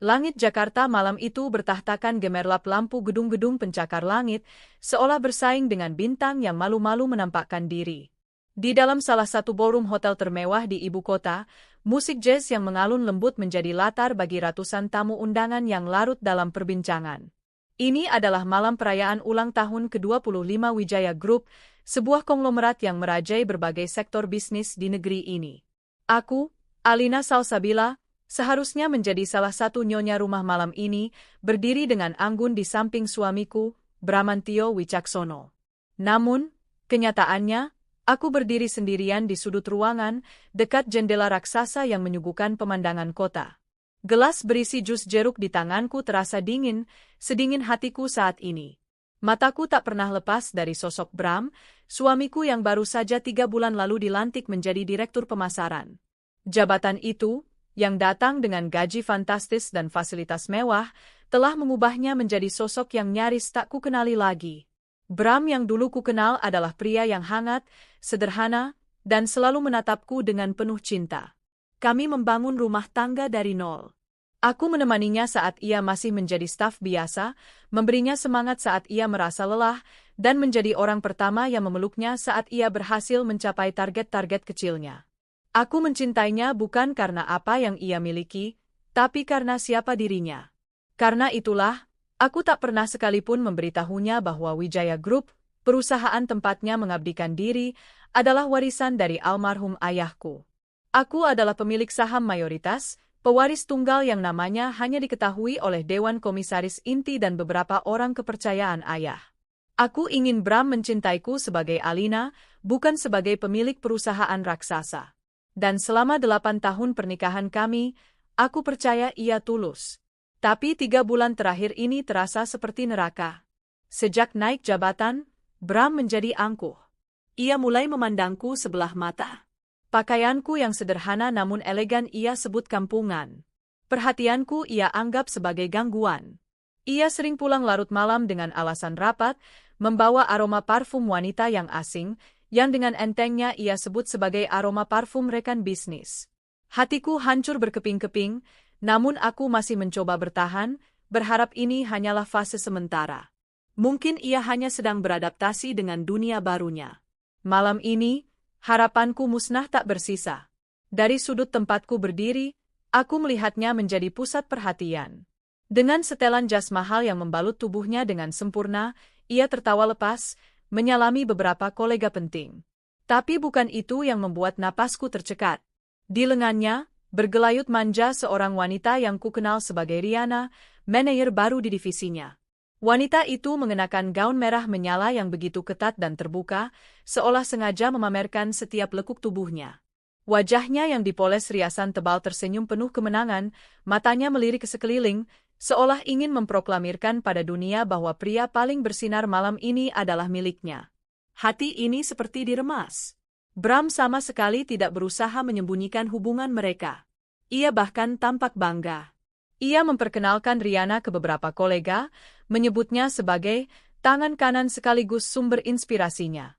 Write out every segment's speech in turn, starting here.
Langit Jakarta malam itu bertahtakan gemerlap lampu gedung-gedung pencakar langit, seolah bersaing dengan bintang yang malu-malu menampakkan diri. Di dalam salah satu ballroom hotel termewah di ibu kota, musik jazz yang mengalun lembut menjadi latar bagi ratusan tamu undangan yang larut dalam perbincangan. Ini adalah malam perayaan ulang tahun ke-25 Wijaya Group, sebuah konglomerat yang merajai berbagai sektor bisnis di negeri ini. Aku, Alina Salsabila, seharusnya menjadi salah satu nyonya rumah malam ini, berdiri dengan anggun di samping suamiku, Bramantio Wicaksono. Namun, kenyataannya, aku berdiri sendirian di sudut ruangan, dekat jendela raksasa yang menyuguhkan pemandangan kota. Gelas berisi jus jeruk di tanganku terasa dingin, sedingin hatiku saat ini. Mataku tak pernah lepas dari sosok Bram, suamiku yang baru saja 3 bulan lalu dilantik menjadi direktur pemasaran. Jabatan itu, yang datang dengan gaji fantastis dan fasilitas mewah, telah mengubahnya menjadi sosok yang nyaris tak kukenali lagi. Bram yang dulu kukenal adalah pria yang hangat, sederhana, dan selalu menatapku dengan penuh cinta. Kami membangun rumah tangga dari nol. Aku menemaninya saat ia masih menjadi staf biasa, memberinya semangat saat ia merasa lelah, dan menjadi orang pertama yang memeluknya saat ia berhasil mencapai target-target kecilnya. Aku mencintainya bukan karena apa yang ia miliki, tapi karena siapa dirinya. Karena itulah, aku tak pernah sekalipun memberitahunya bahwa Wijaya Group, perusahaan tempatnya mengabdikan diri, adalah warisan dari almarhum ayahku. Aku adalah pemilik saham mayoritas, pewaris tunggal yang namanya hanya diketahui oleh Dewan Komisaris Inti dan beberapa orang kepercayaan ayah. Aku ingin Bram mencintaiku sebagai Alina, bukan sebagai pemilik perusahaan raksasa. Dan selama 8 tahun pernikahan kami, aku percaya ia tulus. Tapi 3 bulan terakhir ini terasa seperti neraka. Sejak naik jabatan, Bram menjadi angkuh. Ia mulai memandangku sebelah mata. Pakaianku yang sederhana namun elegan ia sebut kampungan. Perhatianku ia anggap sebagai gangguan. Ia sering pulang larut malam dengan alasan rapat, membawa aroma parfum wanita yang asing, yang dengan entengnya ia sebut sebagai aroma parfum rekan bisnis. Hatiku hancur berkeping-keping, namun aku masih mencoba bertahan, berharap ini hanyalah fase sementara. Mungkin ia hanya sedang beradaptasi dengan dunia barunya. Malam ini, harapanku musnah tak bersisa. Dari sudut tempatku berdiri, aku melihatnya menjadi pusat perhatian. Dengan setelan jas mahal yang membalut tubuhnya dengan sempurna, ia tertawa lepas, menyalami beberapa kolega penting. Tapi bukan itu yang membuat napasku tercekat. Di lengannya, bergelayut manja seorang wanita yang kukenal sebagai Riana, manajer baru di divisinya. Wanita itu mengenakan gaun merah menyala yang begitu ketat dan terbuka, seolah sengaja memamerkan setiap lekuk tubuhnya. Wajahnya yang dipoles riasan tebal tersenyum penuh kemenangan, matanya melirik ke sekeliling, seolah ingin memproklamirkan pada dunia bahwa pria paling bersinar malam ini adalah miliknya. Hati ini seperti diremas. Bram sama sekali tidak berusaha menyembunyikan hubungan mereka. Ia bahkan tampak bangga. Ia memperkenalkan Riana ke beberapa kolega, menyebutnya sebagai tangan kanan sekaligus sumber inspirasinya.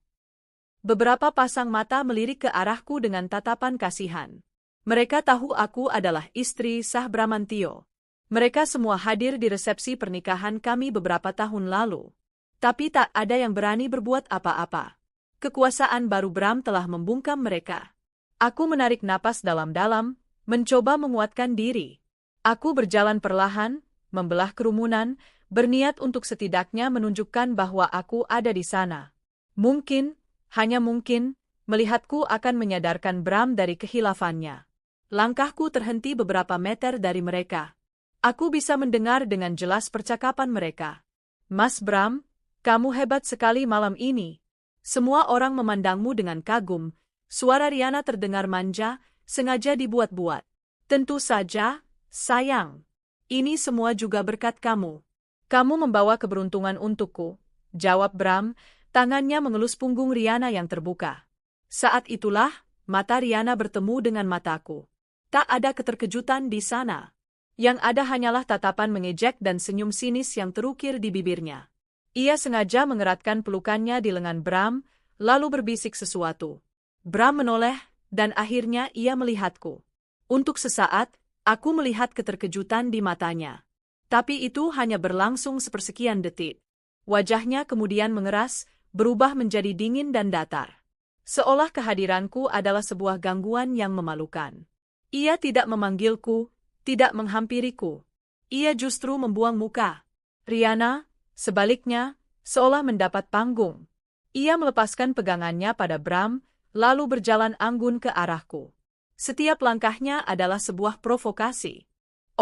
Beberapa pasang mata melirik ke arahku dengan tatapan kasihan. Mereka tahu aku adalah istri sah Bramantio. Mereka semua hadir di resepsi pernikahan kami beberapa tahun lalu. Tapi tak ada yang berani berbuat apa-apa. Kekuasaan baru Bram telah membungkam mereka. Aku menarik napas dalam-dalam, mencoba menguatkan diri. Aku berjalan perlahan, membelah kerumunan, berniat untuk setidaknya menunjukkan bahwa aku ada di sana. Mungkin, hanya mungkin, melihatku akan menyadarkan Bram dari kehilafannya. Langkahku terhenti beberapa meter dari mereka. Aku bisa mendengar dengan jelas percakapan mereka. Mas Bram, kamu hebat sekali malam ini. Semua orang memandangmu dengan kagum. Suara Riana terdengar manja, sengaja dibuat-buat. Tentu saja, sayang. Ini semua juga berkat kamu. Kamu membawa keberuntungan untukku, jawab Bram, tangannya mengelus punggung Riana yang terbuka. Saat itulah, mata Riana bertemu dengan mataku. Tak ada keterkejutan di sana. Yang ada hanyalah tatapan mengejek dan senyum sinis yang terukir di bibirnya. Ia sengaja mengeratkan pelukannya di lengan Bram, lalu berbisik sesuatu. Bram menoleh, dan akhirnya ia melihatku. Untuk sesaat, Aku melihat keterkejutan di matanya. Tapi itu hanya berlangsung sepersekian detik. Wajahnya kemudian mengeras, berubah menjadi dingin dan datar. Seolah kehadiranku adalah sebuah gangguan yang memalukan. Ia tidak memanggilku, tidak menghampiriku. Ia justru membuang muka. Riana, sebaliknya, seolah mendapat panggung. Ia melepaskan pegangannya pada Bram, lalu berjalan anggun ke arahku. Setiap langkahnya adalah sebuah provokasi.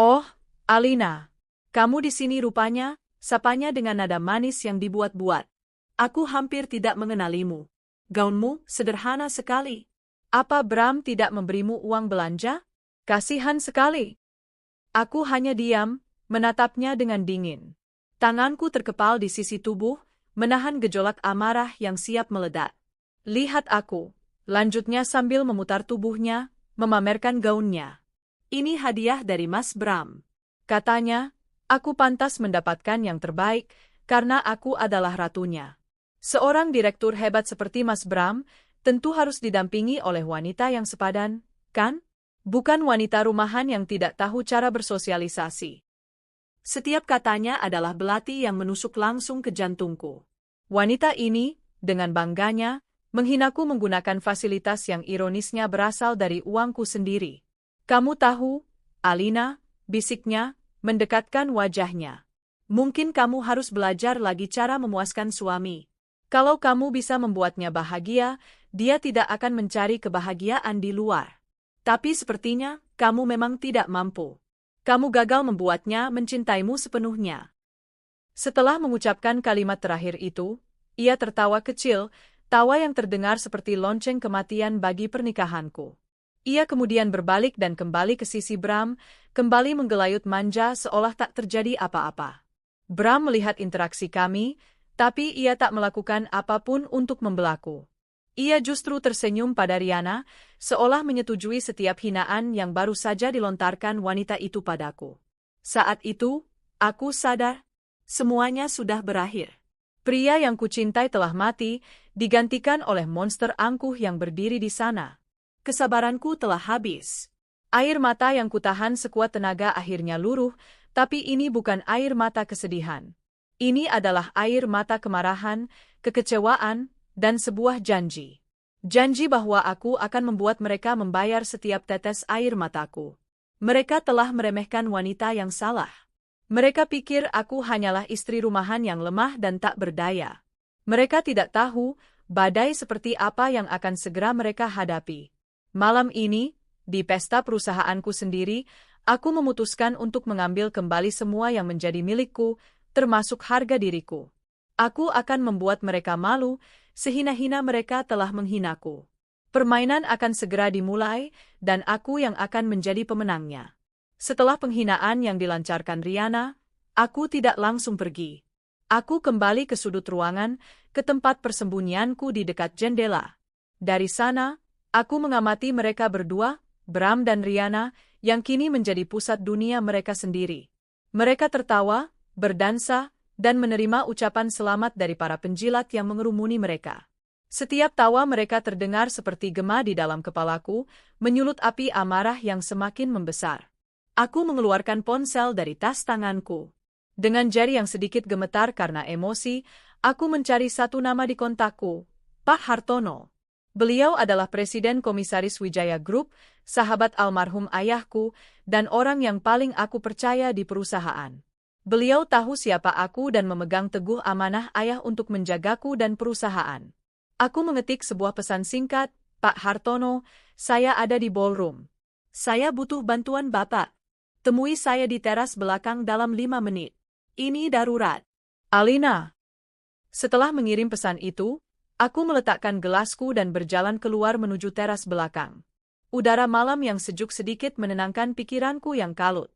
"Oh, Alina, kamu di sini rupanya," sapanya dengan nada manis yang dibuat-buat. "Aku hampir tidak mengenalimu. Gaunmu sederhana sekali. Apa Bram tidak memberimu uang belanja? Kasihan sekali." Aku hanya diam, menatapnya dengan dingin. Tanganku terkepal di sisi tubuh, menahan gejolak amarah yang siap meledak. "Lihat aku," lanjutnya sambil memutar tubuhnya, memamerkan gaunnya. "Ini hadiah dari Mas Bram," katanya. "Aku pantas mendapatkan yang terbaik, karena aku adalah ratunya." Seorang direktur hebat seperti Mas Bram, tentu harus didampingi oleh wanita yang sepadan, kan? Bukan wanita rumahan yang tidak tahu cara bersosialisasi. Setiap katanya adalah belati yang menusuk langsung ke jantungku. Wanita ini, dengan bangganya, menghinaku menggunakan fasilitas yang ironisnya berasal dari uangku sendiri. "Kamu tahu, Alina," bisiknya, mendekatkan wajahnya. "Mungkin kamu harus belajar lagi cara memuaskan suami. Kalau kamu bisa membuatnya bahagia, dia tidak akan mencari kebahagiaan di luar. Tapi sepertinya, kamu memang tidak mampu. Kamu gagal membuatnya mencintaimu sepenuhnya." Setelah mengucapkan kalimat terakhir itu, ia tertawa kecil, tawa yang terdengar seperti lonceng kematian bagi pernikahanku. Ia kemudian berbalik dan kembali ke sisi Bram, kembali menggelayut manja seolah tak terjadi apa-apa. Bram melihat interaksi kami, tapi ia tak melakukan apapun untuk membelaku. Ia justru tersenyum pada Riana, seolah menyetujui setiap hinaan yang baru saja dilontarkan wanita itu padaku. Saat itu, aku sadar, semuanya sudah berakhir. Pria yang kucintai telah mati, digantikan oleh monster angkuh yang berdiri di sana. Kesabaranku telah habis. Air mata yang kutahan sekuat tenaga akhirnya luruh, tapi ini bukan air mata kesedihan. Ini adalah air mata kemarahan, kekecewaan, dan sebuah janji. Janji bahwa aku akan membuat mereka membayar setiap tetes air mataku. Mereka telah meremehkan wanita yang salah. Mereka pikir aku hanyalah istri rumahan yang lemah dan tak berdaya. Mereka tidak tahu badai seperti apa yang akan segera mereka hadapi. Malam ini, di pesta perusahaanku sendiri, aku memutuskan untuk mengambil kembali semua yang menjadi milikku, termasuk harga diriku. Aku akan membuat mereka malu, sehina-hina mereka telah menghinaku. Permainan akan segera dimulai, dan aku yang akan menjadi pemenangnya. Setelah penghinaan yang dilancarkan Riana, aku tidak langsung pergi. Aku kembali ke sudut ruangan, ke tempat persembunyianku di dekat jendela. Dari sana, aku mengamati mereka berdua, Bram dan Riana, yang kini menjadi pusat dunia mereka sendiri. Mereka tertawa, berdansa, dan menerima ucapan selamat dari para penjilat yang mengerumuni mereka. Setiap tawa mereka terdengar seperti gema di dalam kepalaku, menyulut api amarah yang semakin membesar. Aku mengeluarkan ponsel dari tas tanganku. Dengan jari yang sedikit gemetar karena emosi, aku mencari satu nama di kontakku, Pak Hartono. Beliau adalah Presiden Komisaris Wijaya Group, sahabat almarhum ayahku, dan orang yang paling aku percaya di perusahaan. Beliau tahu siapa aku dan memegang teguh amanah ayah untuk menjagaku dan perusahaan. Aku mengetik sebuah pesan singkat, "Pak Hartono, saya ada di ballroom. Saya butuh bantuan Bapak. Temui saya di teras belakang dalam 5 menit. Ini darurat. Alina." Setelah mengirim pesan itu, aku meletakkan gelasku dan berjalan keluar menuju teras belakang. Udara malam yang sejuk sedikit menenangkan pikiranku yang kalut.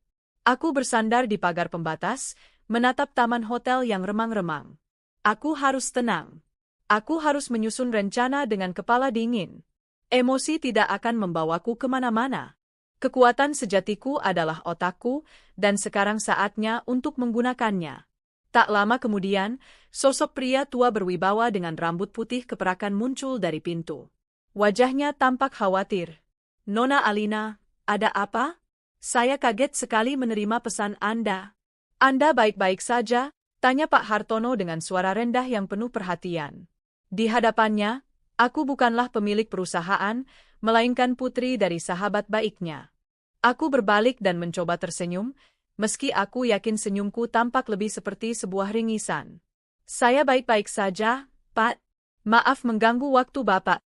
Aku bersandar di pagar pembatas, menatap taman hotel yang remang-remang. Aku harus tenang. Aku harus menyusun rencana dengan kepala dingin. Emosi tidak akan membawaku kemana-mana. Kekuatan sejatiku adalah otakku, dan sekarang saatnya untuk menggunakannya. Tak lama kemudian, sosok pria tua berwibawa dengan rambut putih keperakan muncul dari pintu. Wajahnya tampak khawatir. "Nona Alina, ada apa?" Saya kaget sekali menerima pesan Anda. Anda baik-baik saja? Tanya Pak Hartono dengan suara rendah yang penuh perhatian. Di hadapannya, aku bukanlah pemilik perusahaan, melainkan putri dari sahabat baiknya. Aku berbalik dan mencoba tersenyum, meski aku yakin senyumku tampak lebih seperti sebuah ringisan. Saya baik-baik saja, Pak. Maaf mengganggu waktu Bapak.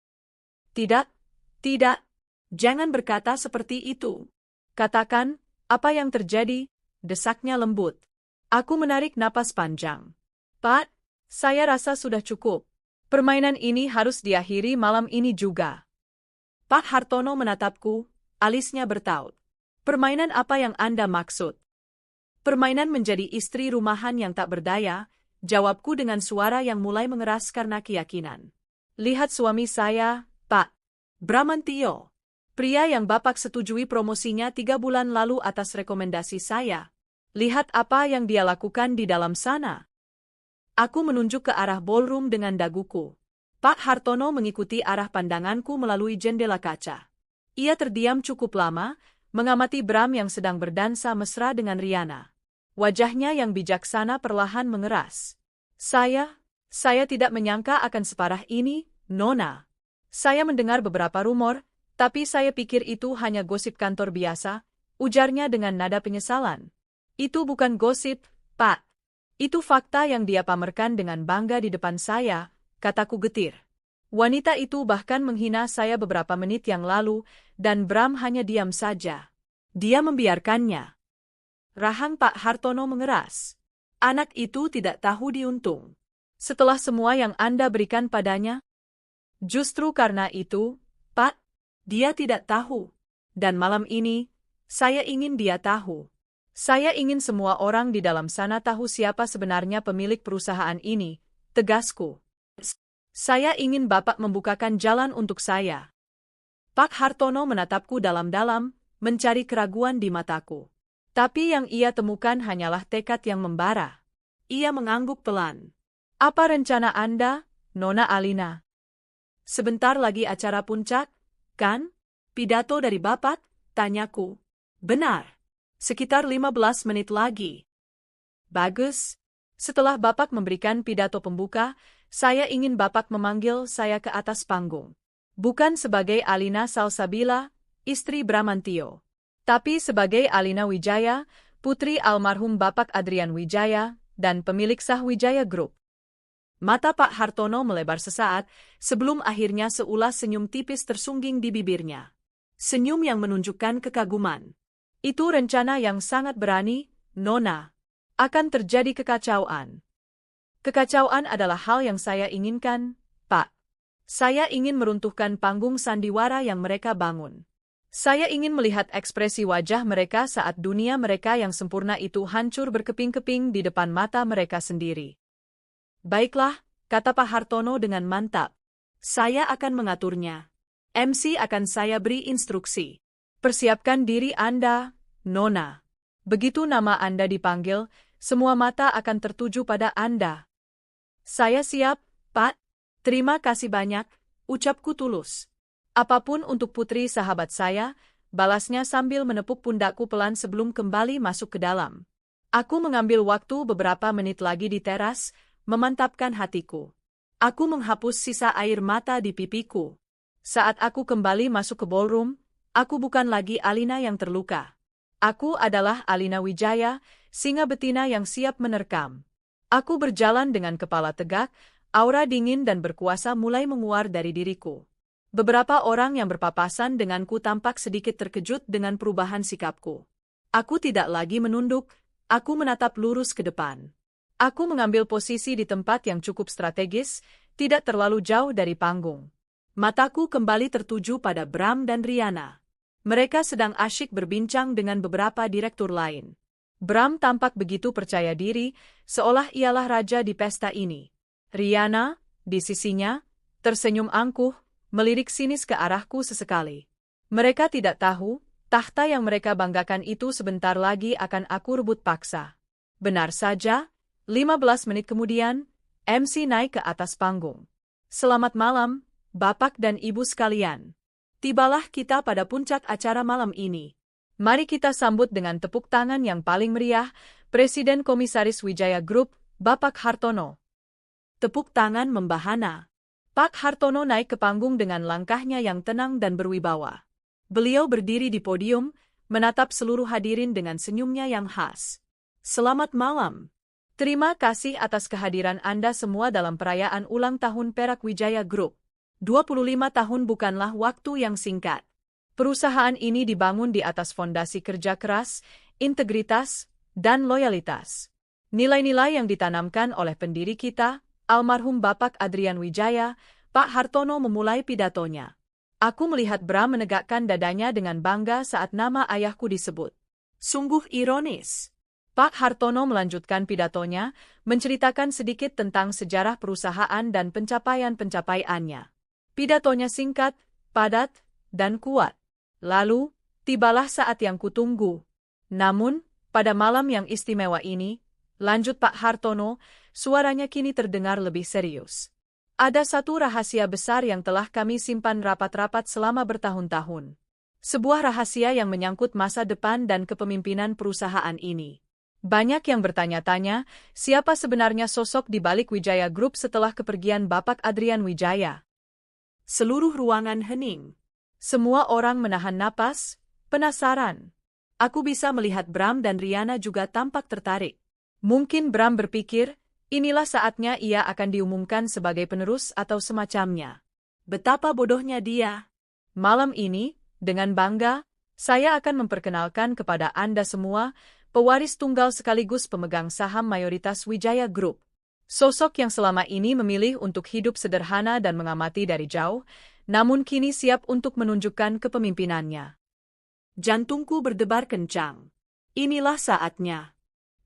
Tidak, tidak. Jangan berkata seperti itu. Katakan, apa yang terjadi? Desaknya lembut. Aku menarik napas panjang. Pak, saya rasa sudah cukup. Permainan ini harus diakhiri malam ini juga. Pak Hartono menatapku, alisnya bertaut. Permainan apa yang Anda maksud? Permainan menjadi istri rumahan yang tak berdaya, jawabku dengan suara yang mulai mengeras karena keyakinan. Lihat suami saya, Pak Bramantio. Pria yang Bapak setujui promosinya 3 bulan lalu atas rekomendasi saya. Lihat apa yang dia lakukan di dalam sana. Aku menunjuk ke arah ballroom dengan daguku. Pak Hartono mengikuti arah pandanganku melalui jendela kaca. Ia terdiam cukup lama, mengamati Bram yang sedang berdansa mesra dengan Riana. Wajahnya yang bijaksana perlahan mengeras. Saya tidak menyangka akan separah ini, Nona. Saya mendengar beberapa rumor, tapi saya pikir itu hanya gosip kantor biasa, ujarnya dengan nada penyesalan. Itu bukan gosip, Pak. Itu fakta yang dia pamerkan dengan bangga di depan saya, kataku getir. Wanita itu bahkan menghina saya beberapa menit yang lalu, dan Bram hanya diam saja. Dia membiarkannya. Rahang Pak Hartono mengeras. Anak itu tidak tahu diuntung. Setelah semua yang Anda berikan padanya? Justru karena itu, Pak, dia tidak tahu. Dan malam ini, saya ingin dia tahu. Saya ingin semua orang di dalam sana tahu siapa sebenarnya pemilik perusahaan ini, tegasku. Saya ingin Bapak membukakan jalan untuk saya. Pak Hartono menatapku dalam-dalam, mencari keraguan di mataku. Tapi yang ia temukan hanyalah tekad yang membara. Ia mengangguk pelan. Apa rencana Anda, Nona Alina? Sebentar lagi acara puncak, kan? Pidato dari Bapak, tanyaku. Benar. Sekitar 15 menit lagi. Bagus. Setelah Bapak memberikan pidato pembuka, saya ingin Bapak memanggil saya ke atas panggung. Bukan sebagai Alina Salsabila, istri Bramantio. Tapi sebagai Alina Wijaya, putri almarhum Bapak Adrian Wijaya, dan pemilik Sah Wijaya Group. Mata Pak Hartono melebar sesaat, sebelum akhirnya seulas senyum tipis tersungging di bibirnya. Senyum yang menunjukkan kekaguman. Itu rencana yang sangat berani, Nona. Akan terjadi kekacauan. Kekacauan adalah hal yang saya inginkan, Pak. Saya ingin meruntuhkan panggung sandiwara yang mereka bangun. Saya ingin melihat ekspresi wajah mereka saat dunia mereka yang sempurna itu hancur berkeping-keping di depan mata mereka sendiri. Baiklah, kata Pak Hartono dengan mantap. Saya akan mengaturnya. MC akan saya beri instruksi. Persiapkan diri Anda, Nona. Begitu nama Anda dipanggil, semua mata akan tertuju pada Anda. Saya siap, Pak. Terima kasih banyak, ucapku tulus. Apapun untuk putri sahabat saya, balasnya sambil menepuk pundakku pelan sebelum kembali masuk ke dalam. Aku mengambil waktu beberapa menit lagi di teras, memantapkan hatiku. Aku menghapus sisa air mata di pipiku. Saat aku kembali masuk ke ballroom, aku bukan lagi Alina yang terluka. Aku adalah Alina Wijaya, singa betina yang siap menerkam. Aku berjalan dengan kepala tegak, aura dingin dan berkuasa mulai menguar dari diriku. Beberapa orang yang berpapasan denganku tampak sedikit terkejut dengan perubahan sikapku. Aku tidak lagi menunduk, aku menatap lurus ke depan. Aku mengambil posisi di tempat yang cukup strategis, tidak terlalu jauh dari panggung. Mataku kembali tertuju pada Bram dan Riana. Mereka sedang asyik berbincang dengan beberapa direktur lain. Bram tampak begitu percaya diri, seolah ialah raja di pesta ini. Riana, di sisinya, tersenyum angkuh, melirik sinis ke arahku sesekali. Mereka tidak tahu, tahta yang mereka banggakan itu sebentar lagi akan aku rebut paksa. Benar saja, 15 menit kemudian, MC naik ke atas panggung. Selamat malam, Bapak dan Ibu sekalian. Tibalah kita pada puncak acara malam ini. Mari kita sambut dengan tepuk tangan yang paling meriah, Presiden Komisaris Wijaya Group, Bapak Hartono. Tepuk tangan membahana. Pak Hartono naik ke panggung dengan langkahnya yang tenang dan berwibawa. Beliau berdiri di podium, menatap seluruh hadirin dengan senyumnya yang khas. Selamat malam. Terima kasih atas kehadiran Anda semua dalam perayaan ulang tahun Perak Wijaya Group. 25 tahun bukanlah waktu yang singkat. Perusahaan ini dibangun di atas fondasi kerja keras, integritas, dan loyalitas. Nilai-nilai yang ditanamkan oleh pendiri kita, almarhum Bapak Adrian Wijaya, Pak Hartono memulai pidatonya. Aku melihat Bram menegakkan dadanya dengan bangga saat nama ayahku disebut. Sungguh ironis. Pak Hartono melanjutkan pidatonya, menceritakan sedikit tentang sejarah perusahaan dan pencapaian-pencapaiannya. Pidatonya singkat, padat, dan kuat. Lalu, tibalah saat yang kutunggu. Namun, pada malam yang istimewa ini, lanjut Pak Hartono, suaranya kini terdengar lebih serius. Ada satu rahasia besar yang telah kami simpan rapat-rapat selama bertahun-tahun. Sebuah rahasia yang menyangkut masa depan dan kepemimpinan perusahaan ini. Banyak yang bertanya-tanya, siapa sebenarnya sosok di balik Wijaya Group setelah kepergian Bapak Adrian Wijaya? Seluruh ruangan hening. Semua orang menahan napas, penasaran. Aku bisa melihat Bram dan Riana juga tampak tertarik. Mungkin Bram berpikir, inilah saatnya ia akan diumumkan sebagai penerus atau semacamnya. Betapa bodohnya dia. Malam ini, dengan bangga, saya akan memperkenalkan kepada Anda semua, pewaris tunggal sekaligus pemegang saham mayoritas Wijaya Group. Sosok yang selama ini memilih untuk hidup sederhana dan mengamati dari jauh, namun kini siap untuk menunjukkan kepemimpinannya. Jantungku berdebar kencang. Inilah saatnya.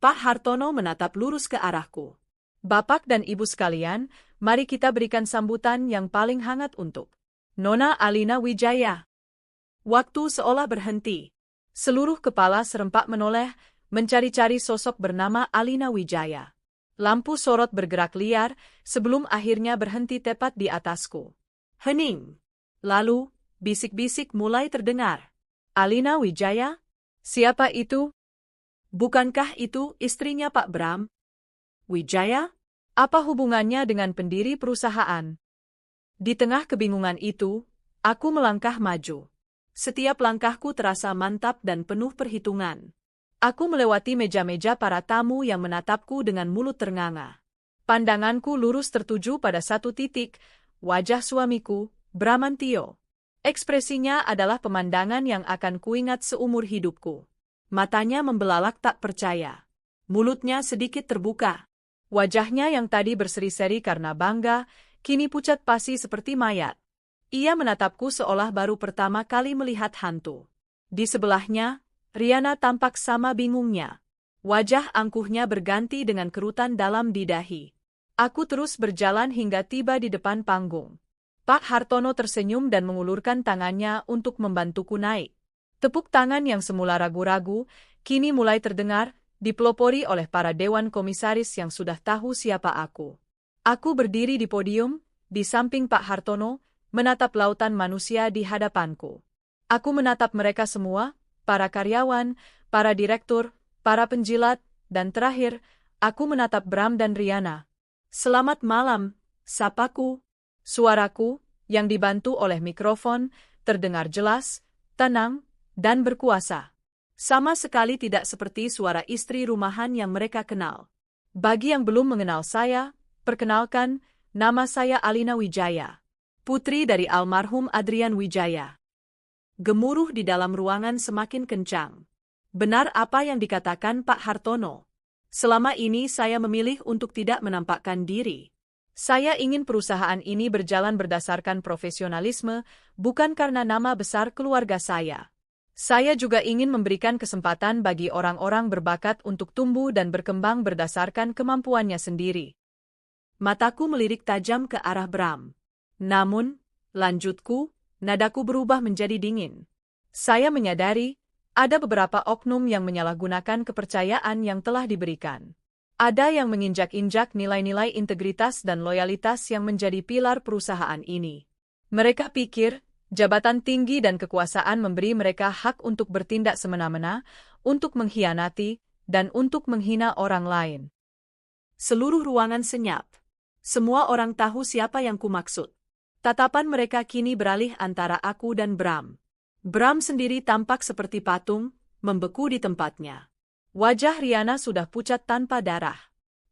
Pak Hartono menatap lurus ke arahku. Bapak dan Ibu sekalian, mari kita berikan sambutan yang paling hangat untuk Nona Alina Wijaya. Waktu seolah berhenti. Seluruh kepala serempak menoleh, mencari-cari sosok bernama Alina Wijaya. Lampu sorot bergerak liar, sebelum akhirnya berhenti tepat di atasku. Hening. Lalu, bisik-bisik mulai terdengar. Alina Wijaya? Siapa itu? Bukankah itu istrinya Pak Bram? Wijaya? Apa hubungannya dengan pendiri perusahaan? Di tengah kebingungan itu, aku melangkah maju. Setiap langkahku terasa mantap dan penuh perhitungan. Aku melewati meja-meja para tamu yang menatapku dengan mulut ternganga. Pandanganku lurus tertuju pada satu titik, wajah suamiku, Bramantio. Ekspresinya adalah pemandangan yang akan kuingat seumur hidupku. Matanya membelalak tak percaya. Mulutnya sedikit terbuka. Wajahnya yang tadi berseri-seri karena bangga, kini pucat pasi seperti mayat. Ia menatapku seolah baru pertama kali melihat hantu. Di sebelahnya, Riana tampak sama bingungnya. Wajah angkuhnya berganti dengan kerutan dalam di dahi. Aku terus berjalan hingga tiba di depan panggung. Pak Hartono tersenyum dan mengulurkan tangannya untuk membantuku naik. Tepuk tangan yang semula ragu-ragu, kini mulai terdengar, dipelopori oleh para dewan komisaris yang sudah tahu siapa aku. Aku berdiri di podium, di samping Pak Hartono, menatap lautan manusia di hadapanku. Aku menatap mereka semua, para karyawan, para direktur, para penjilat, dan terakhir, aku menatap Bram dan Riana. Selamat malam, sapaku. Suaraku, yang dibantu oleh mikrofon, terdengar jelas, tenang, dan berkuasa. Sama sekali tidak seperti suara istri rumahan yang mereka kenal. Bagi yang belum mengenal saya, perkenalkan, nama saya Alina Wijaya, putri dari almarhum Adrian Wijaya. Gemuruh di dalam ruangan semakin kencang. Benar apa yang dikatakan Pak Hartono. Selama ini saya memilih untuk tidak menampakkan diri. Saya ingin perusahaan ini berjalan berdasarkan profesionalisme, bukan karena nama besar keluarga saya. Saya juga ingin memberikan kesempatan bagi orang-orang berbakat untuk tumbuh dan berkembang berdasarkan kemampuannya sendiri. Mataku melirik tajam ke arah Bram. Namun, lanjutku, nadaku berubah menjadi dingin. Saya menyadari, ada beberapa oknum yang menyalahgunakan kepercayaan yang telah diberikan. Ada yang menginjak-injak nilai-nilai integritas dan loyalitas yang menjadi pilar perusahaan ini. Mereka pikir, Jabatan tinggi dan kekuasaan memberi mereka hak untuk bertindak semena-mena, untuk mengkhianati, dan untuk menghina orang lain. Seluruh ruangan senyap. Semua orang tahu siapa yang kumaksud. Tatapan mereka kini beralih antara aku dan Bram. Bram sendiri tampak seperti patung, membeku di tempatnya. Wajah Riana sudah pucat tanpa darah.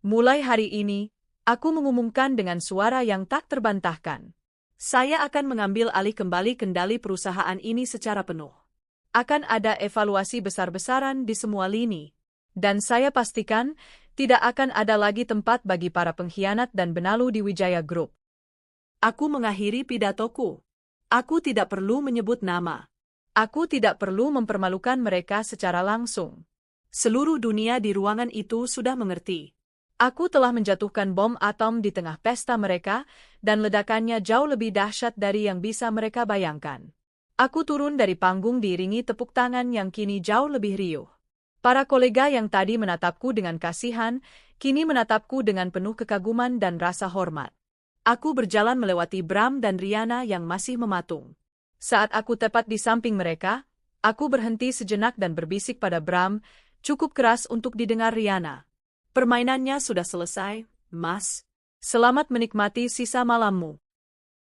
Mulai hari ini, aku mengumumkan dengan suara yang tak terbantahkan. Saya akan mengambil alih kembali kendali perusahaan ini secara penuh. Akan ada evaluasi besar-besaran di semua lini. Dan saya pastikan, tidak akan ada lagi tempat bagi para pengkhianat dan benalu di Wijaya Group. Aku mengakhiri pidatoku. Aku tidak perlu menyebut nama. Aku tidak perlu mempermalukan mereka secara langsung. Seluruh dunia di ruangan itu sudah mengerti. Aku telah menjatuhkan bom atom di tengah pesta mereka, dan ledakannya jauh lebih dahsyat dari yang bisa mereka bayangkan. Aku turun dari panggung diiringi tepuk tangan yang kini jauh lebih riuh. Para kolega yang tadi menatapku dengan kasihan, kini menatapku dengan penuh kekaguman dan rasa hormat. Aku berjalan melewati Bram dan Riana yang masih mematung. Saat aku tepat di samping mereka, aku berhenti sejenak dan berbisik pada Bram, cukup keras untuk didengar Riana. Permainannya sudah selesai, Mas. Selamat menikmati sisa malammu.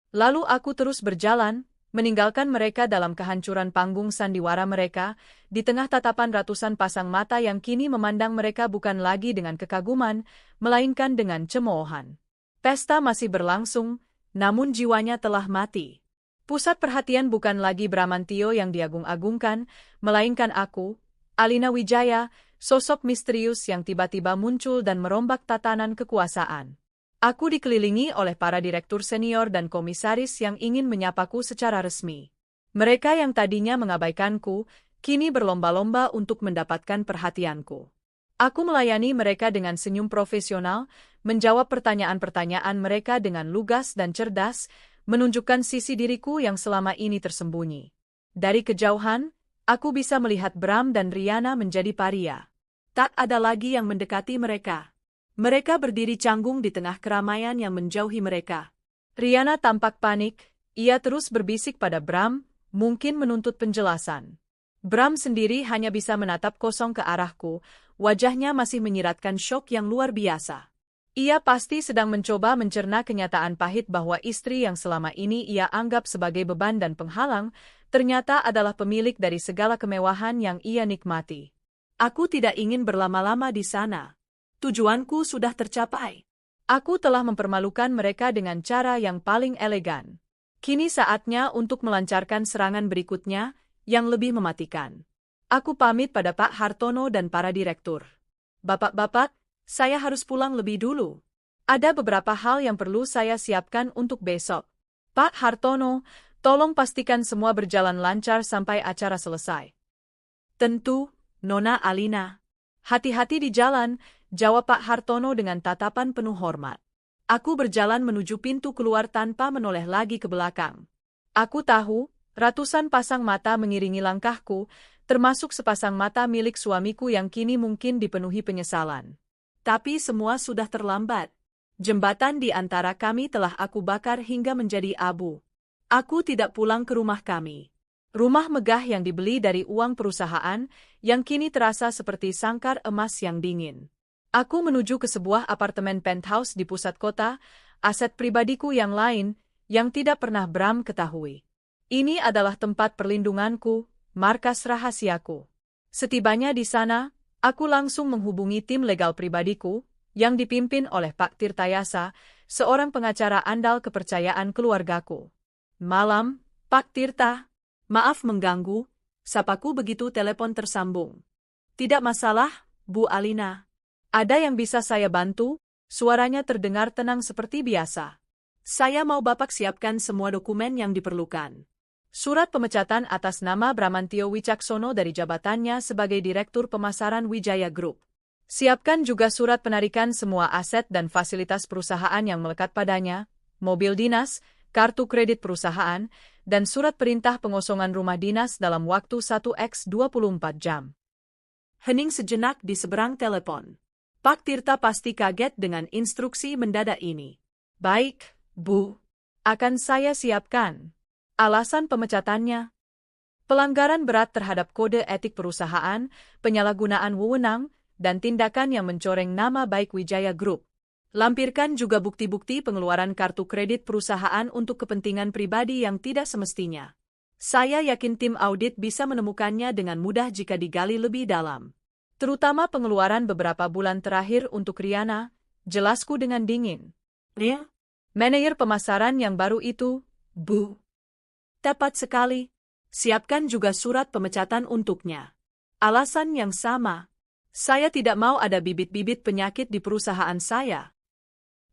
Lalu aku terus berjalan, meninggalkan mereka dalam kehancuran panggung sandiwara mereka, di tengah tatapan ratusan pasang mata yang kini memandang mereka bukan lagi dengan kekaguman, melainkan dengan cemoohan. Pesta masih berlangsung, namun jiwanya telah mati. Pusat perhatian bukan lagi Bramantio yang diagung-agungkan, melainkan aku, Alina Wijaya, sosok misterius yang tiba-tiba muncul dan merombak tatanan kekuasaan. Aku dikelilingi oleh para direktur senior dan komisaris yang ingin menyapaku secara resmi. Mereka yang tadinya mengabaikanku, kini berlomba-lomba untuk mendapatkan perhatianku. Aku melayani mereka dengan senyum profesional, menjawab pertanyaan-pertanyaan mereka dengan lugas dan cerdas, menunjukkan sisi diriku yang selama ini tersembunyi. Dari kejauhan, aku bisa melihat Bram dan Riana menjadi paria. Tak ada lagi yang mendekati mereka. Mereka berdiri canggung di tengah keramaian yang menjauhi mereka. Riana tampak panik, ia terus berbisik pada Bram, mungkin menuntut penjelasan. Bram sendiri hanya bisa menatap kosong ke arahku, wajahnya masih menyiratkan syok yang luar biasa. Ia pasti sedang mencoba mencerna kenyataan pahit bahwa istri yang selama ini ia anggap sebagai beban dan penghalang, ternyata adalah pemilik dari segala kemewahan yang ia nikmati. Aku tidak ingin berlama-lama di sana. Tujuanku sudah tercapai. Aku telah mempermalukan mereka dengan cara yang paling elegan. Kini saatnya untuk melancarkan serangan berikutnya, yang lebih mematikan. Aku pamit pada Pak Hartono dan para direktur. Bapak-bapak, saya harus pulang lebih dulu. Ada beberapa hal yang perlu saya siapkan untuk besok. Pak Hartono, tolong pastikan semua berjalan lancar sampai acara selesai. Tentu, Nona Alina. Hati-hati di jalan, jawab Pak Hartono dengan tatapan penuh hormat. Aku berjalan menuju pintu keluar tanpa menoleh lagi ke belakang. Aku tahu, ratusan pasang mata mengiringi langkahku, termasuk sepasang mata milik suamiku yang kini mungkin dipenuhi penyesalan. Tapi semua sudah terlambat. Jembatan di antara kami telah aku bakar hingga menjadi abu. Aku tidak pulang ke rumah kami. Rumah megah yang dibeli dari uang perusahaan, yang kini terasa seperti sangkar emas yang dingin. Aku menuju ke sebuah apartemen penthouse di pusat kota, aset pribadiku yang lain, yang tidak pernah Bram ketahui. Ini adalah tempat perlindunganku, markas rahasiaku. Setibanya di sana, aku langsung menghubungi tim legal pribadiku, yang dipimpin oleh Pak Tirtayasa, seorang pengacara andal kepercayaan keluargaku. Malam, Pak Tirta. Maaf mengganggu, sapaku begitu telepon tersambung. Tidak masalah, Bu Alina. Ada yang bisa saya bantu? Suaranya terdengar tenang seperti biasa. Saya mau Bapak siapkan semua dokumen yang diperlukan. Surat pemecatan atas nama Bramantio Wicaksono dari jabatannya sebagai Direktur Pemasaran Wijaya Group. Siapkan juga surat penarikan semua aset dan fasilitas perusahaan yang melekat padanya, mobil dinas, kartu kredit perusahaan, dan surat perintah pengosongan rumah dinas dalam waktu 1x24 jam. Hening sejenak di seberang telepon. Pak Tirta pasti kaget dengan instruksi mendadak ini. Baik, Bu. Akan saya siapkan. Alasan pemecatannya: pelanggaran berat terhadap kode etik perusahaan, penyalahgunaan wewenang, dan tindakan yang mencoreng nama baik Wijaya Group. Lampirkan juga bukti-bukti pengeluaran kartu kredit perusahaan untuk kepentingan pribadi yang tidak semestinya. Saya yakin tim audit bisa menemukannya dengan mudah jika digali lebih dalam. Terutama pengeluaran beberapa bulan terakhir untuk Riana, jelasku dengan dingin. Ya? Manajer pemasaran yang baru itu, Bu. Tepat sekali. Siapkan juga surat pemecatan untuknya. Alasan yang sama. Saya tidak mau ada bibit-bibit penyakit di perusahaan saya.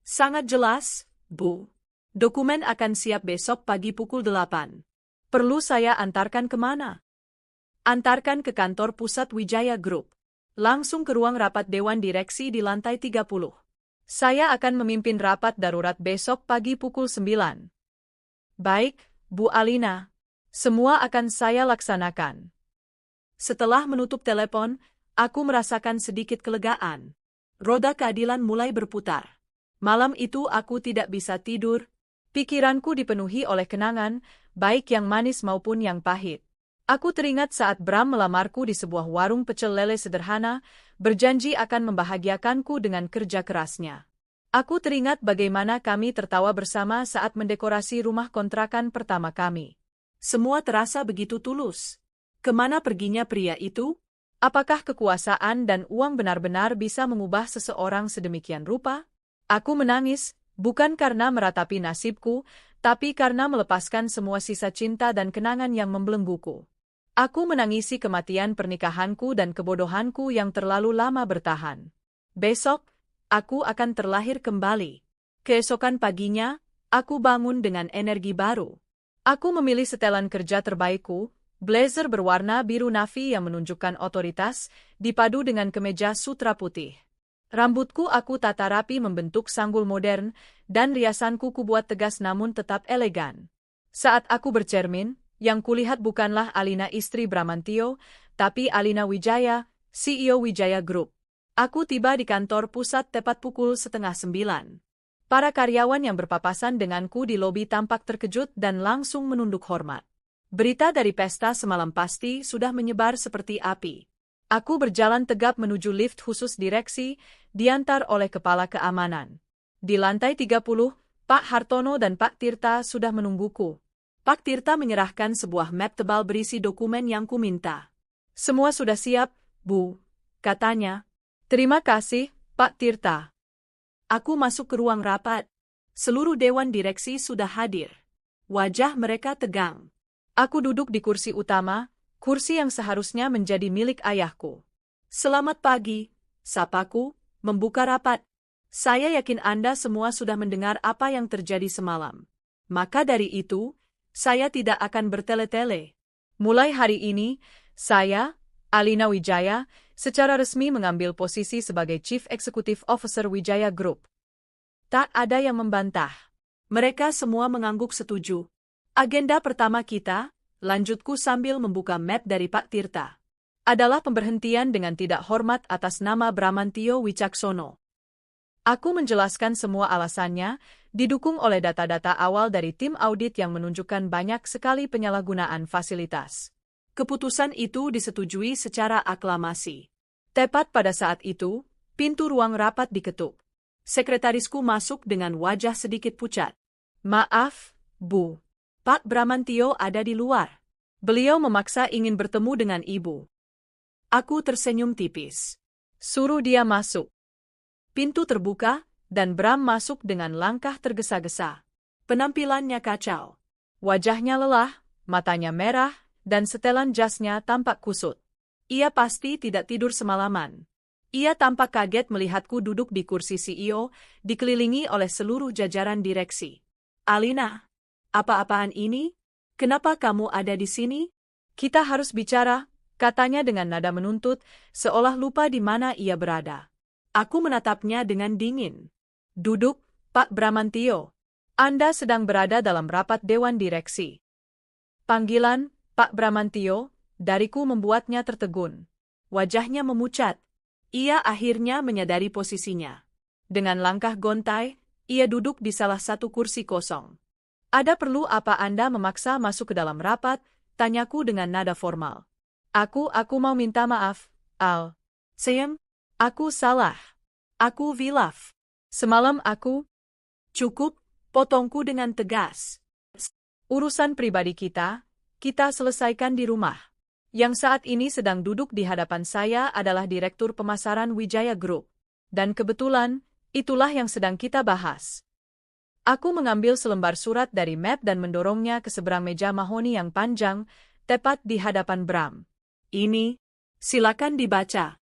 Sangat jelas, Bu. Dokumen akan siap besok pagi pukul 8. Perlu saya antarkan kemana? Antarkan ke kantor pusat Wijaya Group. Langsung ke ruang rapat Dewan Direksi di lantai 30. Saya akan memimpin rapat darurat besok pagi pukul 9. Baik, Bu Alina. Semua akan saya laksanakan. Setelah menutup telepon, aku merasakan sedikit kelegaan. Roda keadilan mulai berputar. Malam itu aku tidak bisa tidur. Pikiranku dipenuhi oleh kenangan, baik yang manis maupun yang pahit. Aku teringat saat Bram melamarku di sebuah warung pecel lele sederhana, berjanji akan membahagiakanku dengan kerja kerasnya. Aku teringat bagaimana kami tertawa bersama saat mendekorasi rumah kontrakan pertama kami. Semua terasa begitu tulus. Kemana perginya pria itu? Apakah kekuasaan dan uang benar-benar bisa mengubah seseorang sedemikian rupa? Aku menangis, bukan karena meratapi nasibku, tapi karena melepaskan semua sisa cinta dan kenangan yang membelengguku. Aku menangisi kematian pernikahanku dan kebodohanku yang terlalu lama bertahan. Besok, aku akan terlahir kembali. Keesokan paginya, aku bangun dengan energi baru. Aku memilih setelan kerja terbaikku, blazer berwarna biru navy yang menunjukkan otoritas, dipadu dengan kemeja sutra putih. Rambutku aku tata rapi membentuk sanggul modern, dan riasanku kubuat tegas namun tetap elegan. Saat aku bercermin, yang kulihat bukanlah Alina istri Bramantio, tapi Alina Wijaya, CEO Wijaya Group. Aku tiba di kantor pusat tepat pukul 8:30. Para karyawan yang berpapasan denganku di lobi tampak terkejut dan langsung menunduk hormat. Berita dari pesta semalam pasti sudah menyebar seperti api. Aku berjalan tegap menuju lift khusus direksi, diantar oleh kepala keamanan. Di lantai 30, Pak Hartono dan Pak Tirta sudah menungguku. Pak Tirta menyerahkan sebuah map tebal berisi dokumen yang kuminta. Semua sudah siap, Bu, katanya. Terima kasih, Pak Tirta. Aku masuk ke ruang rapat. Seluruh dewan direksi sudah hadir. Wajah mereka tegang. Aku duduk di kursi utama, kursi yang seharusnya menjadi milik ayahku. Selamat pagi, sapaku, membuka rapat. Saya yakin Anda semua sudah mendengar apa yang terjadi semalam. Maka dari itu, saya tidak akan bertele-tele. Mulai hari ini, saya, Alina Wijaya, secara resmi mengambil posisi sebagai Chief Executive Officer Wijaya Group. Tak ada yang membantah. Mereka semua mengangguk setuju. Agenda pertama kita, lanjutku sambil membuka map dari Pak Tirta, adalah pemberhentian dengan tidak hormat atas nama Bramantio Wicaksono. Aku menjelaskan semua alasannya, didukung oleh data-data awal dari tim audit yang menunjukkan banyak sekali penyalahgunaan fasilitas. Keputusan itu disetujui secara aklamasi. Tepat pada saat itu, pintu ruang rapat diketuk. Sekretarisku masuk dengan wajah sedikit pucat. Maaf, Bu. Pak Bramantio ada di luar. Beliau memaksa ingin bertemu dengan Ibu. Aku tersenyum tipis. Suruh dia masuk. Pintu terbuka, dan Bram masuk dengan langkah tergesa-gesa. Penampilannya kacau. Wajahnya lelah, matanya merah, dan setelan jasnya tampak kusut. Ia pasti tidak tidur semalaman. Ia tampak kaget melihatku duduk di kursi CEO, dikelilingi oleh seluruh jajaran direksi. Alina, apa-apaan ini? Kenapa kamu ada di sini? Kita harus bicara, katanya dengan nada menuntut, seolah lupa di mana ia berada. Aku menatapnya dengan dingin. Duduk, Pak Bramantio. Anda sedang berada dalam rapat Dewan Direksi. Panggilan, Pak Bramantio, dariku membuatnya tertegun. Wajahnya memucat. Ia akhirnya menyadari posisinya. Dengan langkah gontai, ia duduk di salah satu kursi kosong. Ada perlu apa Anda memaksa masuk ke dalam rapat? Tanyaku dengan nada formal. Aku mau minta maaf, Al. Sayang, aku salah. Aku hilaf. Semalam aku... Cukup, potongku dengan tegas. Urusan pribadi kita selesaikan di rumah. Yang saat ini sedang duduk di hadapan saya adalah Direktur Pemasaran Wijaya Group. Dan kebetulan, itulah yang sedang kita bahas. Aku mengambil selembar surat dari map dan mendorongnya ke seberang meja mahoni yang panjang, tepat di hadapan Bram. Ini, silakan dibaca.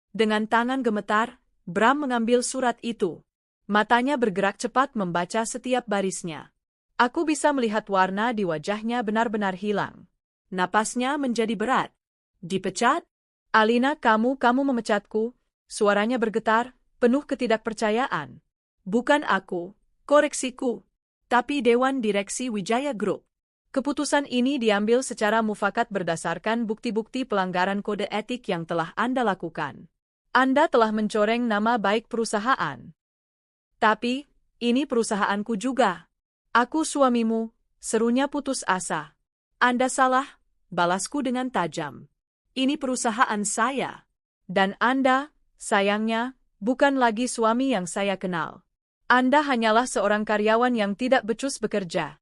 Dengan tangan gemetar, Bram mengambil surat itu. Matanya bergerak cepat membaca setiap barisnya. Aku bisa melihat warna di wajahnya benar-benar hilang. Napasnya menjadi berat. Dipecat? Alina, kamu memecatku. Suaranya bergetar, penuh ketidakpercayaan. Bukan aku, koreksiku, tapi Dewan Direksi Wijaya Group. Keputusan ini diambil secara mufakat berdasarkan bukti-bukti pelanggaran kode etik yang telah Anda lakukan. Anda telah mencoreng nama baik perusahaan. Tapi, ini perusahaanku juga. Aku suamimu, serunya putus asa. Anda salah, balasku dengan tajam. Ini perusahaan saya. Dan Anda, sayangnya, bukan lagi suami yang saya kenal. Anda hanyalah seorang karyawan yang tidak becus bekerja.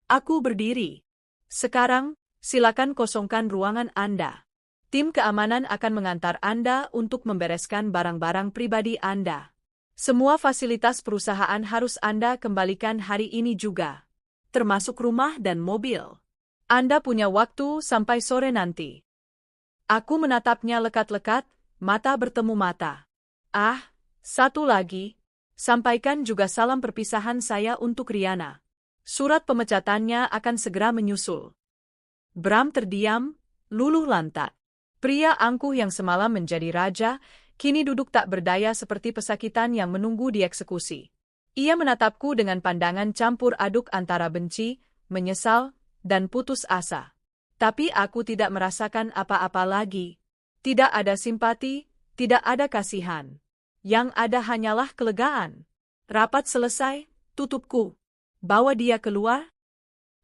Aku berdiri. Sekarang, silakan kosongkan ruangan Anda. Tim keamanan akan mengantar Anda untuk membereskan barang-barang pribadi Anda. Semua fasilitas perusahaan harus Anda kembalikan hari ini juga. Termasuk rumah dan mobil. Anda punya waktu sampai sore nanti. Aku menatapnya lekat-lekat, mata bertemu mata. Ah, satu lagi. Sampaikan juga salam perpisahan saya untuk Riana. Surat pemecatannya akan segera menyusul. Bram terdiam, luluh lantak. Pria angkuh yang semalam menjadi raja, kini duduk tak berdaya seperti pesakitan yang menunggu dieksekusi. Ia menatapku dengan pandangan campur aduk antara benci, menyesal, dan putus asa. Tapi aku tidak merasakan apa-apa lagi. Tidak ada simpati, tidak ada kasihan. Yang ada hanyalah kelegaan. Rapat selesai, tutupku. Bawa dia keluar.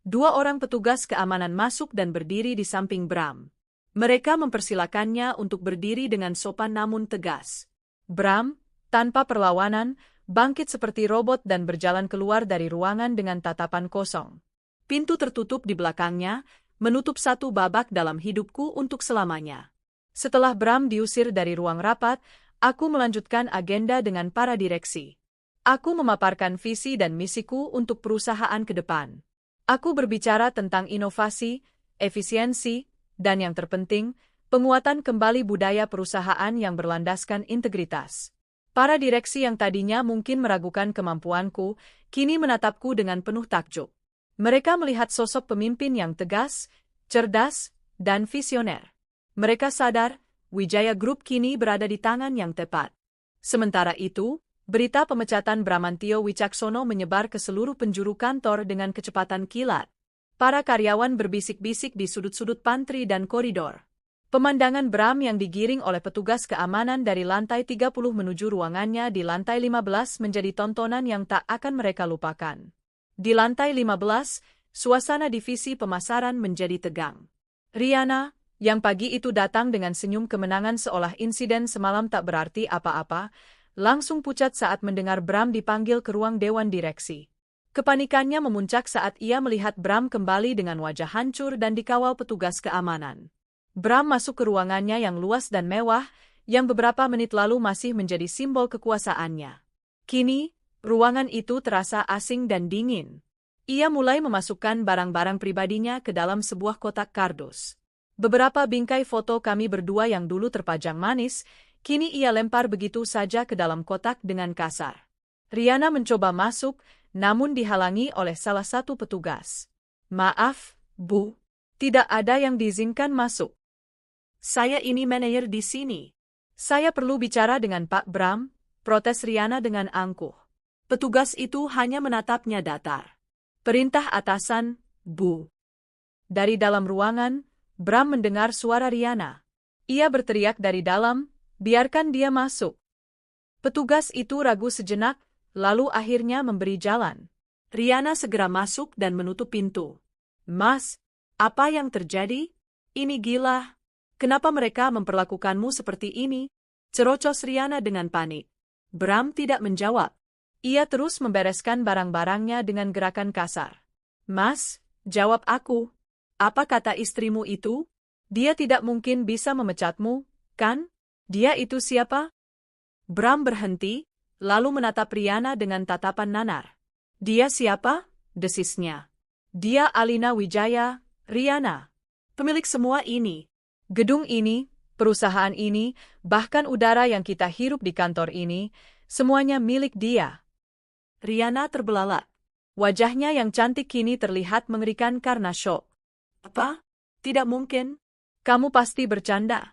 2 orang petugas keamanan masuk dan berdiri di samping Bram. Mereka mempersilakannya untuk berdiri dengan sopan namun tegas. Bram, tanpa perlawanan, bangkit seperti robot dan berjalan keluar dari ruangan dengan tatapan kosong. Pintu tertutup di belakangnya, menutup satu babak dalam hidupku untuk selamanya. Setelah Bram diusir dari ruang rapat, aku melanjutkan agenda dengan para direksi. Aku memaparkan visi dan misiku untuk perusahaan ke depan. Aku berbicara tentang inovasi, efisiensi, dan yang terpenting, penguatan kembali budaya perusahaan yang berlandaskan integritas. Para direksi yang tadinya mungkin meragukan kemampuanku, kini menatapku dengan penuh takjub. Mereka melihat sosok pemimpin yang tegas, cerdas, dan visioner. Mereka sadar, Wijaya Group kini berada di tangan yang tepat. Sementara itu, berita pemecatan Bramantio Wicaksono menyebar ke seluruh penjuru kantor dengan kecepatan kilat. Para karyawan berbisik-bisik di sudut-sudut pantry dan koridor. Pemandangan Bram yang digiring oleh petugas keamanan dari lantai 30 menuju ruangannya di lantai 15 menjadi tontonan yang tak akan mereka lupakan. Di lantai 15, suasana divisi pemasaran menjadi tegang. Riana, yang pagi itu datang dengan senyum kemenangan seolah insiden semalam tak berarti apa-apa, langsung pucat saat mendengar Bram dipanggil ke ruang dewan direksi. Kepanikannya memuncak saat ia melihat Bram kembali dengan wajah hancur dan dikawal petugas keamanan. Bram masuk ke ruangannya yang luas dan mewah, yang beberapa menit lalu masih menjadi simbol kekuasaannya. Kini, ruangan itu terasa asing dan dingin. Ia mulai memasukkan barang-barang pribadinya ke dalam sebuah kotak kardus. Beberapa bingkai foto kami berdua yang dulu terpajang manis, kini ia lempar begitu saja ke dalam kotak dengan kasar. Riana mencoba masuk, namun dihalangi oleh salah satu petugas. Maaf, Bu, tidak ada yang diizinkan masuk. Saya ini manajer di sini. Saya perlu bicara dengan Pak Bram, protes Riana dengan angkuh. Petugas itu hanya menatapnya datar. Perintah atasan, Bu. Dari dalam ruangan, Bram mendengar suara Riana. Ia berteriak dari dalam, biarkan dia masuk. Petugas itu ragu sejenak, lalu akhirnya memberi jalan. Riana segera masuk dan menutup pintu. Mas, apa yang terjadi? Ini gila. Kenapa mereka memperlakukanmu seperti ini? Cerocos Riana dengan panik. Bram tidak menjawab. Ia terus membereskan barang-barangnya dengan gerakan kasar. Mas, jawab aku. Apa kata istrimu itu? Dia tidak mungkin bisa memecatmu, kan? Dia itu siapa? Bram berhenti, lalu menatap Riana dengan tatapan nanar. Dia siapa? Desisnya. Dia Alina Wijaya, Riana. Pemilik semua ini. Gedung ini, perusahaan ini, bahkan udara yang kita hirup di kantor ini, semuanya milik dia. Riana terbelalak. Wajahnya yang cantik kini terlihat mengerikan karena syok. Apa? Tidak mungkin. Kamu pasti bercanda.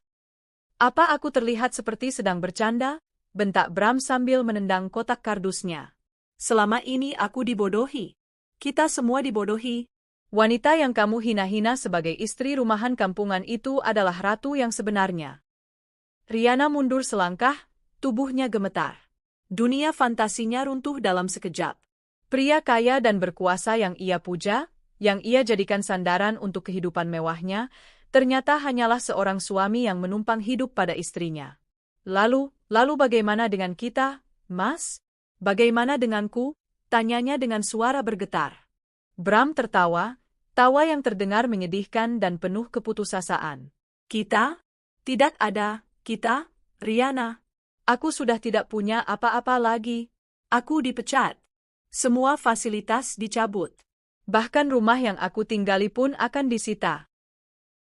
Apa aku terlihat seperti sedang bercanda? Bentak Bram sambil menendang kotak kardusnya. Selama ini aku dibodohi. Kita semua dibodohi. Wanita yang kamu hina-hina sebagai istri rumahan kampungan itu adalah ratu yang sebenarnya. Riana mundur selangkah, tubuhnya gemetar. Dunia fantasinya runtuh dalam sekejap. Pria kaya dan berkuasa yang ia puja, yang ia jadikan sandaran untuk kehidupan mewahnya, ternyata hanyalah seorang suami yang menumpang hidup pada istrinya. Lalu bagaimana dengan kita, Mas? Bagaimana denganku? Tanyanya dengan suara bergetar. Bram tertawa, tawa yang terdengar menyedihkan dan penuh keputusasaan. Kita? Tidak ada, kita, Riana. Aku sudah tidak punya apa-apa lagi. Aku dipecat. Semua fasilitas dicabut. Bahkan rumah yang aku tinggali pun akan disita.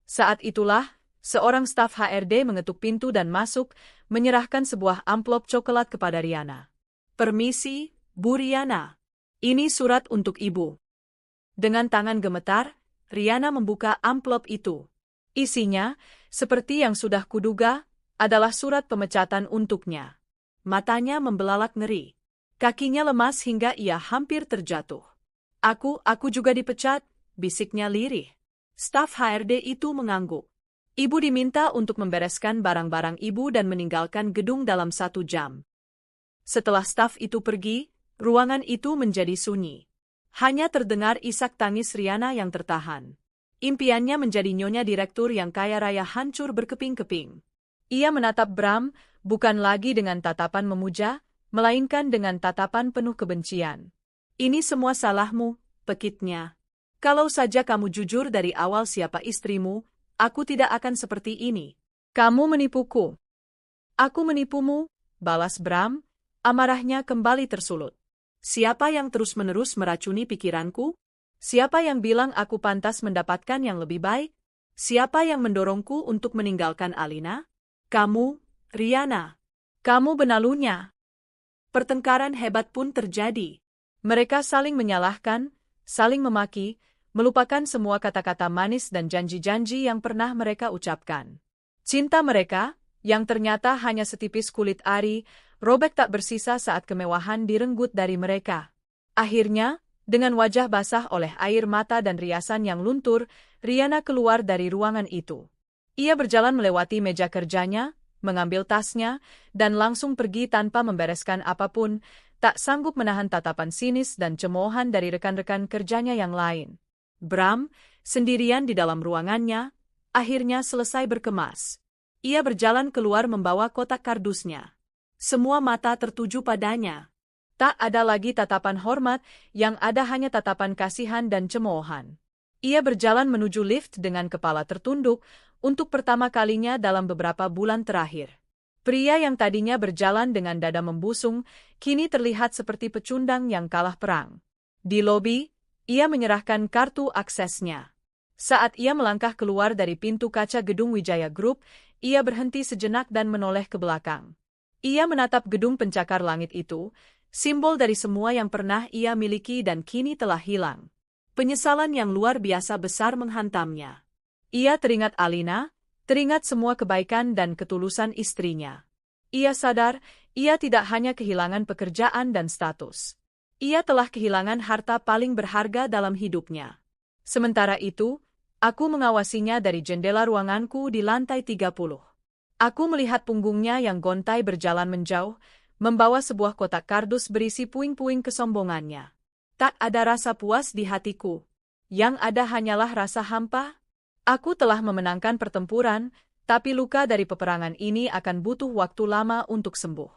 Saat itulah, seorang staf HRD mengetuk pintu dan masuk, menyerahkan sebuah amplop coklat kepada Riana. Permisi, Bu Riana. Ini surat untuk Ibu. Dengan tangan gemetar, Riana membuka amplop itu. Isinya, seperti yang sudah kuduga, adalah surat pemecatan untuknya. Matanya membelalak ngeri. Kakinya lemas hingga ia hampir terjatuh. Aku juga dipecat, bisiknya lirih. Staf HRD itu mengangguk. Ibu diminta untuk membereskan barang-barang ibu dan meninggalkan gedung dalam 1 jam. Setelah staf itu pergi, ruangan itu menjadi sunyi. Hanya terdengar isak tangis Riana yang tertahan. Impiannya menjadi nyonya direktur yang kaya raya hancur berkeping-keping. Ia menatap Bram, bukan lagi dengan tatapan memuja, melainkan dengan tatapan penuh kebencian. Ini semua salahmu, pekitnya. Kalau saja kamu jujur dari awal siapa istrimu, aku tidak akan seperti ini. Kamu menipuku. Aku menipumu, balas Bram, amarahnya kembali tersulut. Siapa yang terus-menerus meracuni pikiranku? Siapa yang bilang aku pantas mendapatkan yang lebih baik? Siapa yang mendorongku untuk meninggalkan Alina? Kamu, Riana. Kamu benalunya. Pertengkaran hebat pun terjadi. Mereka saling menyalahkan, saling memaki, melupakan semua kata-kata manis dan janji-janji yang pernah mereka ucapkan. Cinta mereka, yang ternyata hanya setipis kulit ari, robek tak bersisa saat kemewahan direnggut dari mereka. Akhirnya, dengan wajah basah oleh air mata dan riasan yang luntur, Riana keluar dari ruangan itu. Ia berjalan melewati meja kerjanya, mengambil tasnya, dan langsung pergi tanpa membereskan apapun, tak sanggup menahan tatapan sinis dan cemoohan dari rekan-rekan kerjanya yang lain. Bram, sendirian di dalam ruangannya, akhirnya selesai berkemas. Ia berjalan keluar membawa kotak kardusnya. Semua mata tertuju padanya. Tak ada lagi tatapan hormat, yang ada hanya tatapan kasihan dan cemoohan. Ia berjalan menuju lift dengan kepala tertunduk, untuk pertama kalinya dalam beberapa bulan terakhir. Pria yang tadinya berjalan dengan dada membusung, kini terlihat seperti pecundang yang kalah perang. Di lobi, ia menyerahkan kartu aksesnya. Saat ia melangkah keluar dari pintu kaca gedung Wijaya Group, ia berhenti sejenak dan menoleh ke belakang. Ia menatap gedung pencakar langit itu, simbol dari semua yang pernah ia miliki dan kini telah hilang. Penyesalan yang luar biasa besar menghantamnya. Ia teringat Alina, teringat semua kebaikan dan ketulusan istrinya. Ia sadar, ia tidak hanya kehilangan pekerjaan dan status. Ia telah kehilangan harta paling berharga dalam hidupnya. Sementara itu, aku mengawasinya dari jendela ruanganku di lantai 30. Aku melihat punggungnya yang gontai berjalan menjauh, membawa sebuah kotak kardus berisi puing-puing kesombongannya. Tak ada rasa puas di hatiku. Yang ada hanyalah rasa hampa. Aku telah memenangkan pertempuran, tapi luka dari peperangan ini akan butuh waktu lama untuk sembuh.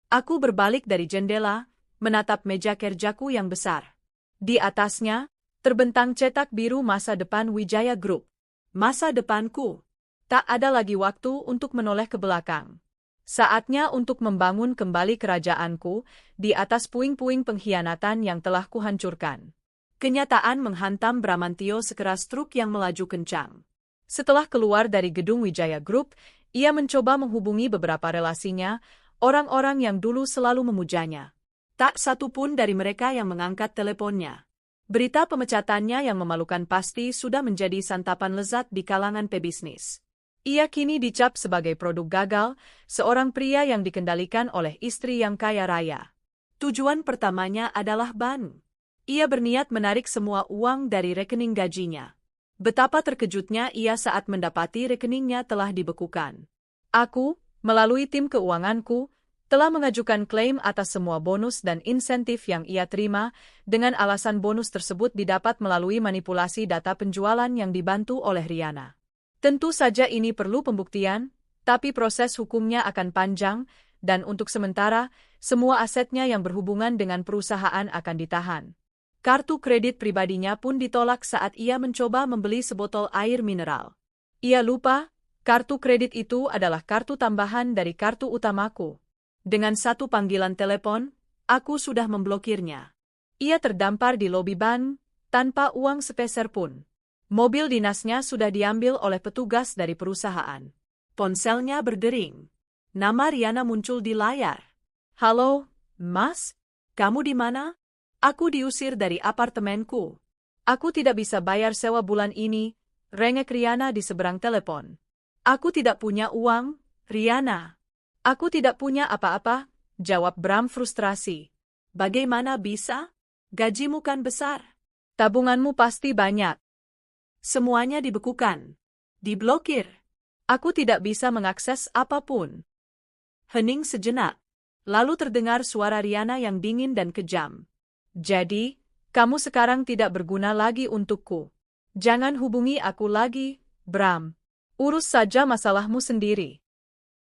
Aku berbalik dari jendela, menatap meja kerjaku yang besar. Di atasnya, terbentang cetak biru masa depan Wijaya Group. Masa depanku. Tak ada lagi waktu untuk menoleh ke belakang. Saatnya untuk membangun kembali kerajaanku di atas puing-puing pengkhianatan yang telah kuhancurkan. Kenyataan menghantam Bramantio sekeras truk yang melaju kencang. Setelah keluar dari gedung Wijaya Group, ia mencoba menghubungi beberapa relasinya, orang-orang yang dulu selalu memujanya. Tak satu pun dari mereka yang mengangkat teleponnya. Berita pemecatannya yang memalukan pasti sudah menjadi santapan lezat di kalangan pebisnis. Ia kini dicap sebagai produk gagal, seorang pria yang dikendalikan oleh istri yang kaya raya. Tujuan pertamanya adalah ban. Ia berniat menarik semua uang dari rekening gajinya. Betapa terkejutnya ia saat mendapati rekeningnya telah dibekukan. Aku, melalui tim keuanganku, telah mengajukan klaim atas semua bonus dan insentif yang ia terima, dengan alasan bonus tersebut didapat melalui manipulasi data penjualan yang dibantu oleh Riana. Tentu saja ini perlu pembuktian, tapi proses hukumnya akan panjang, dan untuk sementara, semua asetnya yang berhubungan dengan perusahaan akan ditahan. Kartu kredit pribadinya pun ditolak saat ia mencoba membeli sebotol air mineral. Ia lupa, kartu kredit itu adalah kartu tambahan dari kartu utamaku. Dengan satu panggilan telepon, aku sudah memblokirnya. Ia terdampar di lobi bank, tanpa uang sepeser pun. Mobil dinasnya sudah diambil oleh petugas dari perusahaan. Ponselnya berdering. Nama Riana muncul di layar. Halo, Mas? Kamu di mana? Aku diusir dari apartemenku. Aku tidak bisa bayar sewa bulan ini, rengek Riana di seberang telepon. Aku tidak punya uang, Riana. Aku tidak punya apa-apa, jawab Bram frustrasi. Bagaimana bisa? Gajimu kan besar. Tabunganmu pasti banyak. Semuanya dibekukan. Diblokir. Aku tidak bisa mengakses apapun. Hening sejenak. Lalu terdengar suara Riana yang dingin dan kejam. Jadi, kamu sekarang tidak berguna lagi untukku. Jangan hubungi aku lagi, Bram. Urus saja masalahmu sendiri.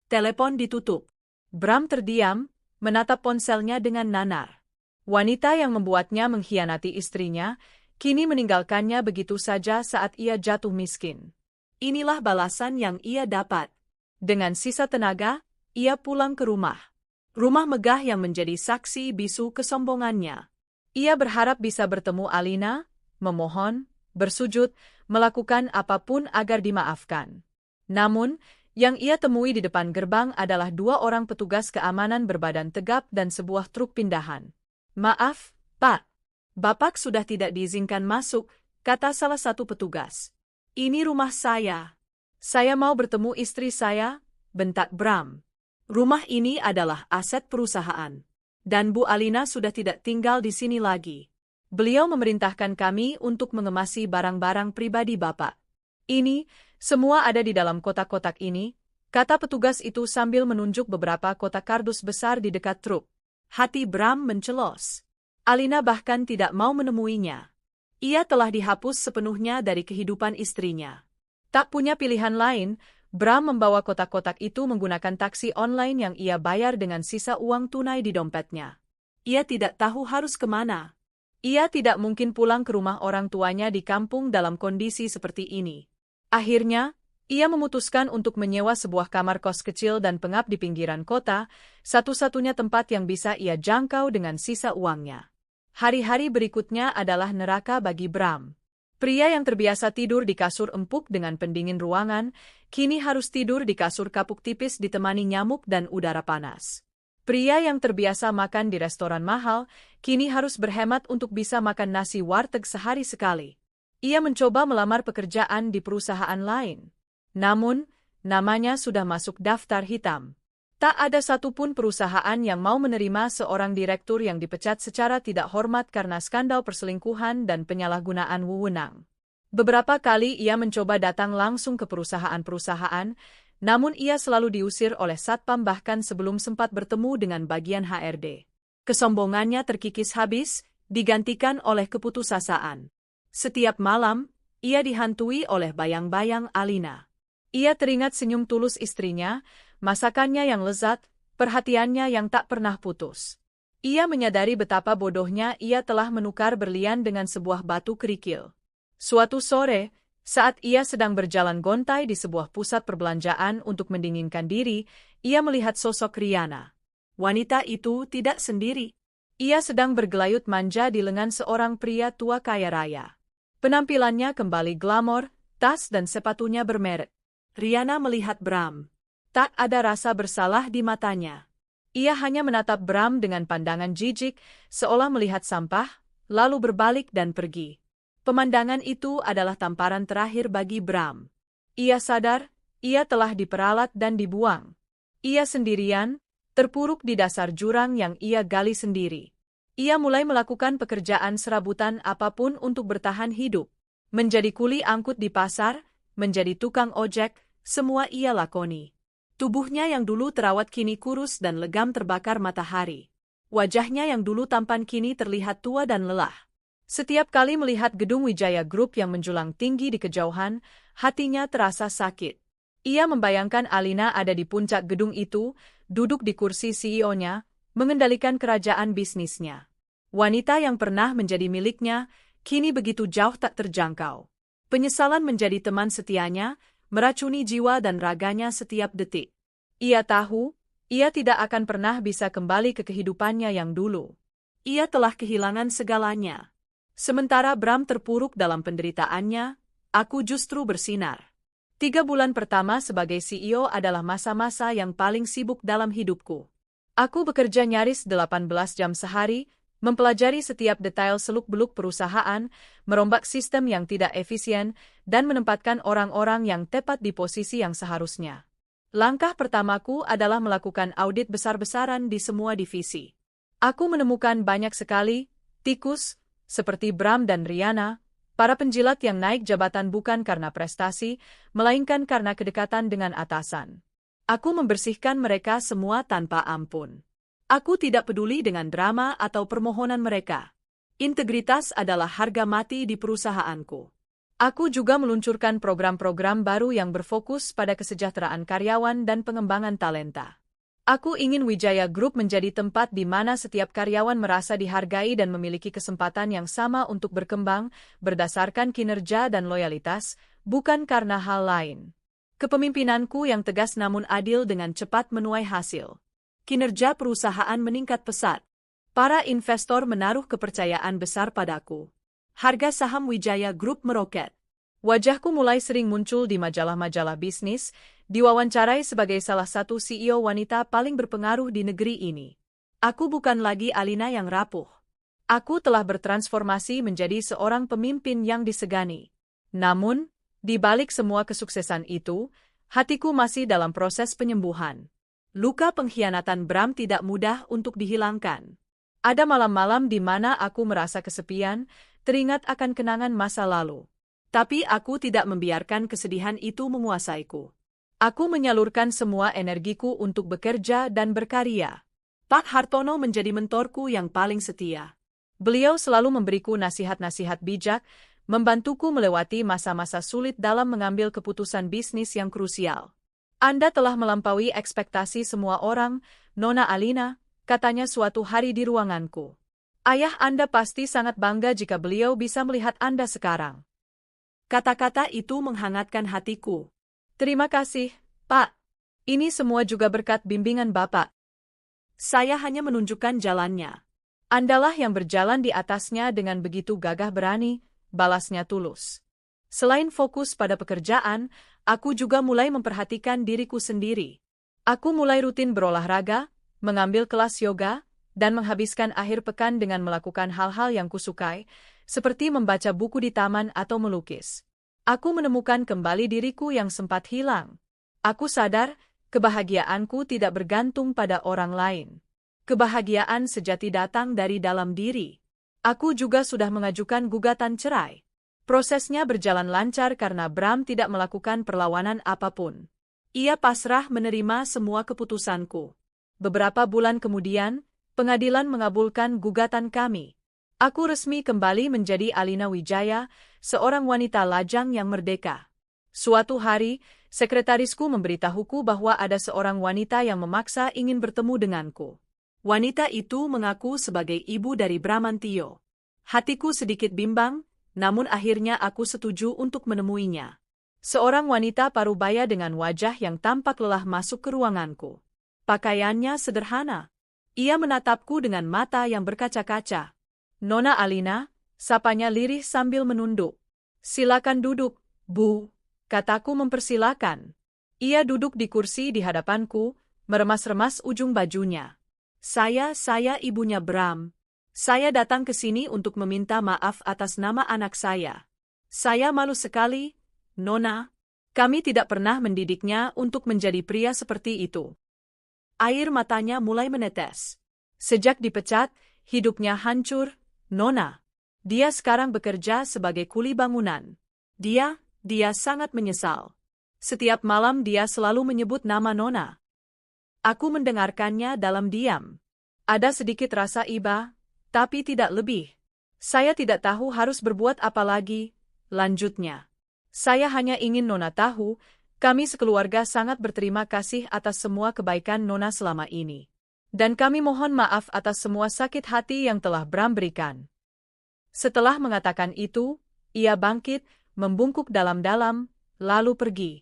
Telepon ditutup. Bram terdiam, menatap ponselnya dengan nanar. Wanita yang membuatnya mengkhianati istrinya, kini meninggalkannya begitu saja saat ia jatuh miskin. Inilah balasan yang ia dapat. Dengan sisa tenaga, ia pulang ke rumah. Rumah megah yang menjadi saksi bisu kesombongannya. Ia berharap bisa bertemu Alina, memohon, bersujud, melakukan apapun agar dimaafkan. Namun, yang ia temui di depan gerbang adalah 2 orang petugas keamanan berbadan tegap dan sebuah truk pindahan. Maaf, Pak. Bapak sudah tidak diizinkan masuk, kata salah satu petugas. Ini rumah saya. Saya mau bertemu istri saya, bentak Bram. Rumah ini adalah aset perusahaan. Dan Bu Alina sudah tidak tinggal di sini lagi. Beliau memerintahkan kami untuk mengemasi barang-barang pribadi Bapak. Ini, semua ada di dalam kotak-kotak ini, kata petugas itu sambil menunjuk beberapa kotak kardus besar di dekat truk. Hati Bram mencelos. Alina bahkan tidak mau menemuinya. Ia telah dihapus sepenuhnya dari kehidupan istrinya. Tak punya pilihan lain, Bram membawa kotak-kotak itu menggunakan taksi online yang ia bayar dengan sisa uang tunai di dompetnya. Ia tidak tahu harus kemana. Ia tidak mungkin pulang ke rumah orang tuanya di kampung dalam kondisi seperti ini. Akhirnya, ia memutuskan untuk menyewa sebuah kamar kos kecil dan pengap di pinggiran kota, satu-satunya tempat yang bisa ia jangkau dengan sisa uangnya. Hari-hari berikutnya adalah neraka bagi Bram. Pria yang terbiasa tidur di kasur empuk dengan pendingin ruangan, kini harus tidur di kasur kapuk tipis ditemani nyamuk dan udara panas. Pria yang terbiasa makan di restoran mahal, kini harus berhemat untuk bisa makan nasi warteg sehari sekali. Ia mencoba melamar pekerjaan di perusahaan lain. Namun, namanya sudah masuk daftar hitam. Tak ada satupun perusahaan yang mau menerima seorang direktur yang dipecat secara tidak hormat karena skandal perselingkuhan dan penyalahgunaan wewenang. Beberapa kali ia mencoba datang langsung ke perusahaan-perusahaan, namun ia selalu diusir oleh satpam bahkan sebelum sempat bertemu dengan bagian HRD. Kesombongannya terkikis habis, digantikan oleh keputusasaan. Setiap malam, ia dihantui oleh bayang-bayang Alina. Ia teringat senyum tulus istrinya, masakannya yang lezat, perhatiannya yang tak pernah putus. Ia menyadari betapa bodohnya ia telah menukar berlian dengan sebuah batu kerikil. Suatu sore, saat ia sedang berjalan gontai di sebuah pusat perbelanjaan untuk mendinginkan diri, ia melihat sosok Riana. Wanita itu tidak sendiri. Ia sedang bergelayut manja di lengan seorang pria tua kaya raya. Penampilannya kembali glamor, tas dan sepatunya bermerek. Riana melihat Bram. Tak ada rasa bersalah di matanya. Ia hanya menatap Bram dengan pandangan jijik, seolah melihat sampah, lalu berbalik dan pergi. Pemandangan itu adalah tamparan terakhir bagi Bram. Ia sadar, ia telah diperalat dan dibuang. Ia sendirian, terpuruk di dasar jurang yang ia gali sendiri. Ia mulai melakukan pekerjaan serabutan apapun untuk bertahan hidup. Menjadi kuli angkut di pasar, menjadi tukang ojek, semua ia lakoni. Tubuhnya yang dulu terawat kini kurus dan legam terbakar matahari. Wajahnya yang dulu tampan kini terlihat tua dan lelah. Setiap kali melihat gedung Wijaya Group yang menjulang tinggi di kejauhan, hatinya terasa sakit. Ia membayangkan Alina ada di puncak gedung itu, duduk di kursi CEO-nya, mengendalikan kerajaan bisnisnya. Wanita yang pernah menjadi miliknya, kini begitu jauh tak terjangkau. Penyesalan menjadi teman setianya, meracuni jiwa dan raganya setiap detik. Ia tahu, ia tidak akan pernah bisa kembali ke kehidupannya yang dulu. Ia telah kehilangan segalanya. Sementara Bram terpuruk dalam penderitaannya, aku justru bersinar. 3 bulan pertama sebagai CEO adalah masa-masa yang paling sibuk dalam hidupku. Aku bekerja nyaris 18 jam sehari, mempelajari setiap detail seluk-beluk perusahaan, merombak sistem yang tidak efisien, dan menempatkan orang-orang yang tepat di posisi yang seharusnya. Langkah pertamaku adalah melakukan audit besar-besaran di semua divisi. Aku menemukan banyak sekali tikus, seperti Bram dan Riana, para penjilat yang naik jabatan bukan karena prestasi, melainkan karena kedekatan dengan atasan. Aku membersihkan mereka semua tanpa ampun. Aku tidak peduli dengan drama atau permohonan mereka. Integritas adalah harga mati di perusahaanku. Aku juga meluncurkan program-program baru yang berfokus pada kesejahteraan karyawan dan pengembangan talenta. Aku ingin Wijaya Group menjadi tempat di mana setiap karyawan merasa dihargai dan memiliki kesempatan yang sama untuk berkembang berdasarkan kinerja dan loyalitas, bukan karena hal lain. Kepemimpinanku yang tegas namun adil dengan cepat menuai hasil. Kinerja perusahaan meningkat pesat. Para investor menaruh kepercayaan besar padaku. Harga saham Wijaya Group meroket. Wajahku mulai sering muncul di majalah-majalah bisnis, diwawancarai sebagai salah satu CEO wanita paling berpengaruh di negeri ini. Aku bukan lagi Alina yang rapuh. Aku telah bertransformasi menjadi seorang pemimpin yang disegani. Namun, di balik semua kesuksesan itu, hatiku masih dalam proses penyembuhan. Luka pengkhianatan Bram tidak mudah untuk dihilangkan. Ada malam-malam di mana aku merasa kesepian, teringat akan kenangan masa lalu. Tapi aku tidak membiarkan kesedihan itu menguasaiku. Aku menyalurkan semua energiku untuk bekerja dan berkarya. Pak Hartono menjadi mentorku yang paling setia. Beliau selalu memberiku nasihat-nasihat bijak, membantuku melewati masa-masa sulit dalam mengambil keputusan bisnis yang krusial. Anda telah melampaui ekspektasi semua orang, Nona Alina, katanya suatu hari di ruanganku. Ayah Anda pasti sangat bangga jika beliau bisa melihat Anda sekarang. Kata-kata itu menghangatkan hatiku. Terima kasih, Pak. Ini semua juga berkat bimbingan Bapak. Saya hanya menunjukkan jalannya. Andalah yang berjalan di atasnya dengan begitu gagah berani, balasnya tulus. Selain fokus pada pekerjaan, aku juga mulai memperhatikan diriku sendiri. Aku mulai rutin berolahraga, mengambil kelas yoga, dan menghabiskan akhir pekan dengan melakukan hal-hal yang kusukai, seperti membaca buku di taman atau melukis. Aku menemukan kembali diriku yang sempat hilang. Aku sadar, kebahagiaanku tidak bergantung pada orang lain. Kebahagiaan sejati datang dari dalam diri. Aku juga sudah mengajukan gugatan cerai. Prosesnya berjalan lancar karena Bram tidak melakukan perlawanan apapun. Ia pasrah menerima semua keputusanku. Beberapa bulan kemudian, pengadilan mengabulkan gugatan kami. Aku resmi kembali menjadi Alina Wijaya, seorang wanita lajang yang merdeka. Suatu hari, sekretarisku memberitahuku bahwa ada seorang wanita yang memaksa ingin bertemu denganku. Wanita itu mengaku sebagai ibu dari Bramantio. Hatiku sedikit bimbang, namun akhirnya aku setuju untuk menemuinya. Seorang wanita parubaya dengan wajah yang tampak lelah masuk ke ruanganku. Pakaiannya sederhana. Ia menatapku dengan mata yang berkaca-kaca. "Nona Alina," sapanya lirih sambil menunduk. "Silakan duduk, Bu," kataku mempersilakan. Ia duduk di kursi di hadapanku, meremas-remas ujung bajunya. Saya ibunya Bram. Saya datang ke sini untuk meminta maaf atas nama anak saya. Saya malu sekali, Nona. Kami tidak pernah mendidiknya untuk menjadi pria seperti itu." Air matanya mulai menetes. Sejak dipecat, hidupnya hancur, Nona. Dia sekarang bekerja sebagai kuli bangunan. Dia sangat menyesal. Setiap malam dia selalu menyebut nama Nona. Aku mendengarkannya dalam diam. Ada sedikit rasa iba, tapi tidak lebih. Saya tidak tahu harus berbuat apa lagi, lanjutnya. Saya hanya ingin Nona tahu, kami sekeluarga sangat berterima kasih atas semua kebaikan Nona selama ini. Dan kami mohon maaf atas semua sakit hati yang telah Bram berikan. Setelah mengatakan itu, ia bangkit, membungkuk dalam-dalam, lalu pergi.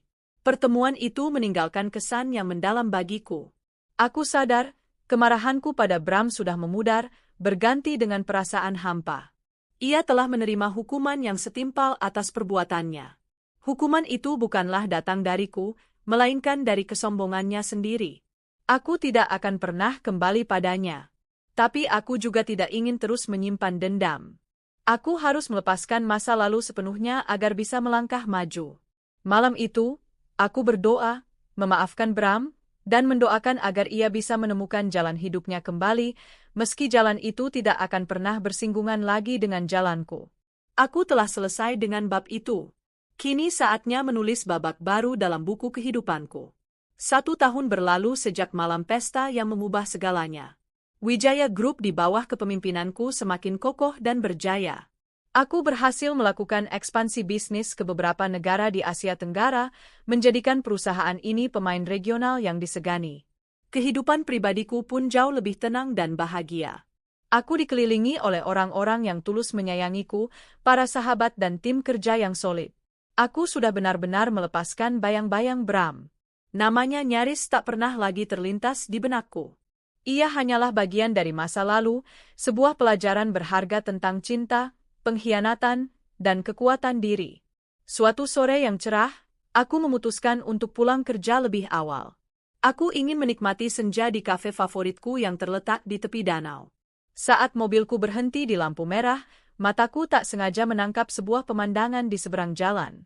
Pertemuan itu meninggalkan kesan yang mendalam bagiku. Aku sadar, kemarahanku pada Bram sudah memudar, berganti dengan perasaan hampa. Ia telah menerima hukuman yang setimpal atas perbuatannya. Hukuman itu bukanlah datang dariku, melainkan dari kesombongannya sendiri. Aku tidak akan pernah kembali padanya. Tapi aku juga tidak ingin terus menyimpan dendam. Aku harus melepaskan masa lalu sepenuhnya agar bisa melangkah maju. Malam itu, aku berdoa, memaafkan Bram, dan mendoakan agar ia bisa menemukan jalan hidupnya kembali, meski jalan itu tidak akan pernah bersinggungan lagi dengan jalanku. Aku telah selesai dengan bab itu. Kini saatnya menulis babak baru dalam buku kehidupanku. 1 tahun berlalu sejak malam pesta yang mengubah segalanya. Wijaya Group di bawah kepemimpinanku semakin kokoh dan berjaya. Aku berhasil melakukan ekspansi bisnis ke beberapa negara di Asia Tenggara, menjadikan perusahaan ini pemain regional yang disegani. Kehidupan pribadiku pun jauh lebih tenang dan bahagia. Aku dikelilingi oleh orang-orang yang tulus menyayangiku, para sahabat dan tim kerja yang solid. Aku sudah benar-benar melepaskan bayang-bayang Bram. Namanya nyaris tak pernah lagi terlintas di benakku. Ia hanyalah bagian dari masa lalu, sebuah pelajaran berharga tentang cinta, pengkhianatan, dan kekuatan diri. Suatu sore yang cerah, aku memutuskan untuk pulang kerja lebih awal. Aku ingin menikmati senja di kafe favoritku yang terletak di tepi danau. Saat mobilku berhenti di lampu merah, mataku tak sengaja menangkap sebuah pemandangan di seberang jalan.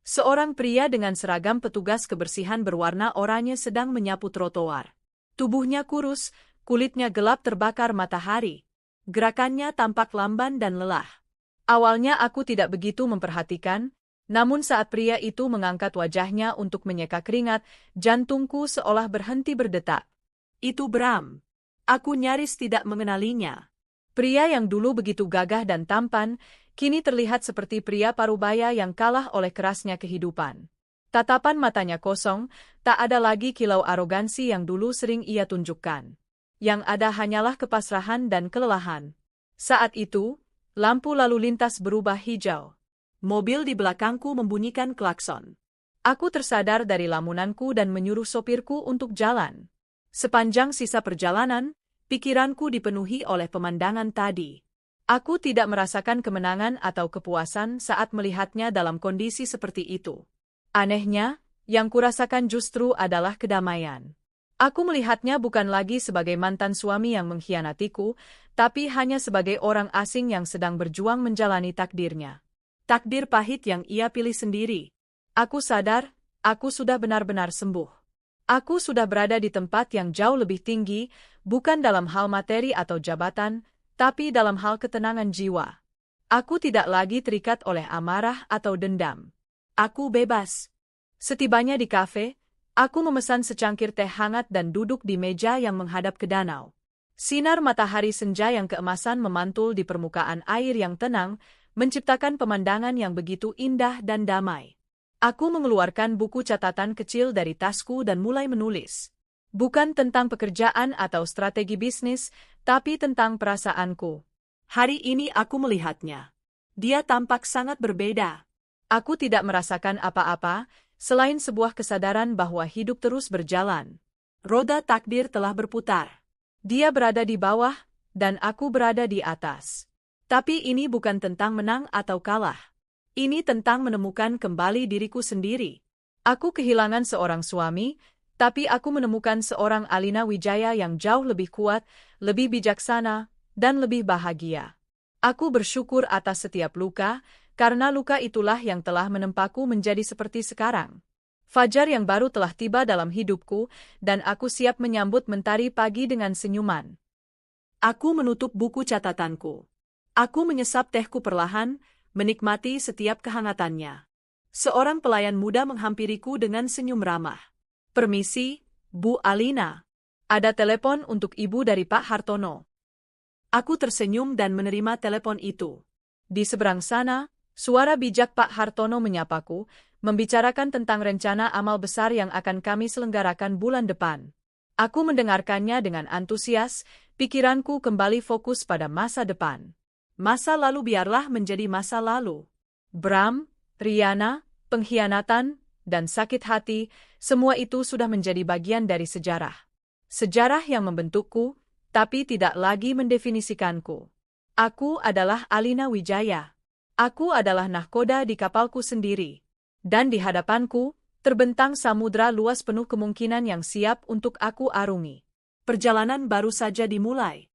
Seorang pria dengan seragam petugas kebersihan berwarna oranye sedang menyapu trotoar. Tubuhnya kurus, kulitnya gelap terbakar matahari. Gerakannya tampak lamban dan lelah. Awalnya aku tidak begitu memperhatikan, namun saat pria itu mengangkat wajahnya untuk menyeka keringat, jantungku seolah berhenti berdetak. Itu Bram. Aku nyaris tidak mengenalinya. Pria yang dulu begitu gagah dan tampan, kini terlihat seperti pria parubaya yang kalah oleh kerasnya kehidupan. Tatapan matanya kosong, tak ada lagi kilau arogansi yang dulu sering ia tunjukkan. Yang ada hanyalah kepasrahan dan kelelahan. Saat itu, lampu lalu lintas berubah hijau. Mobil di belakangku membunyikan klakson. Aku tersadar dari lamunanku dan menyuruh sopirku untuk jalan. Sepanjang sisa perjalanan, pikiranku dipenuhi oleh pemandangan tadi. Aku tidak merasakan kemenangan atau kepuasan saat melihatnya dalam kondisi seperti itu. Anehnya, yang kurasakan justru adalah kedamaian. Aku melihatnya bukan lagi sebagai mantan suami yang mengkhianatiku, tapi hanya sebagai orang asing yang sedang berjuang menjalani takdirnya. Takdir pahit yang ia pilih sendiri. Aku sadar, aku sudah benar-benar sembuh. Aku sudah berada di tempat yang jauh lebih tinggi, bukan dalam hal materi atau jabatan, tapi dalam hal ketenangan jiwa. Aku tidak lagi terikat oleh amarah atau dendam. Aku bebas. Setibanya di kafe, aku memesan secangkir teh hangat dan duduk di meja yang menghadap ke danau. Sinar matahari senja yang keemasan memantul di permukaan air yang tenang, menciptakan pemandangan yang begitu indah dan damai. Aku mengeluarkan buku catatan kecil dari tasku dan mulai menulis. Bukan tentang pekerjaan atau strategi bisnis, tapi tentang perasaanku. Hari ini aku melihatnya. Dia tampak sangat berbeda. Aku tidak merasakan apa-apa, selain sebuah kesadaran bahwa hidup terus berjalan. Roda takdir telah berputar. Dia berada di bawah, dan aku berada di atas. Tapi ini bukan tentang menang atau kalah. Ini tentang menemukan kembali diriku sendiri. Aku kehilangan seorang suami, tapi aku menemukan seorang Alina Wijaya yang jauh lebih kuat, lebih bijaksana, dan lebih bahagia. Aku bersyukur atas setiap luka, karena luka itulah yang telah menempaku menjadi seperti sekarang. Fajar yang baru telah tiba dalam hidupku, dan aku siap menyambut mentari pagi dengan senyuman. Aku menutup buku catatanku. Aku menyesap tehku perlahan, menikmati setiap kehangatannya. Seorang pelayan muda menghampiriku dengan senyum ramah. "Permisi, Bu Alina. Ada telepon untuk Ibu dari Pak Hartono." Aku tersenyum dan menerima telepon itu. Di seberang sana, suara bijak Pak Hartono menyapaku, membicarakan tentang rencana amal besar yang akan kami selenggarakan bulan depan. Aku mendengarkannya dengan antusias, pikiranku kembali fokus pada masa depan. Masa lalu biarlah menjadi masa lalu. Bram, Riana, pengkhianatan, dan sakit hati, semua itu sudah menjadi bagian dari sejarah. Sejarah yang membentukku, tapi tidak lagi mendefinisikanku. Aku adalah Alina Wijaya. Aku adalah nahkoda di kapalku sendiri. Dan di hadapanku, terbentang samudra luas penuh kemungkinan yang siap untuk aku arungi. Perjalanan baru saja dimulai.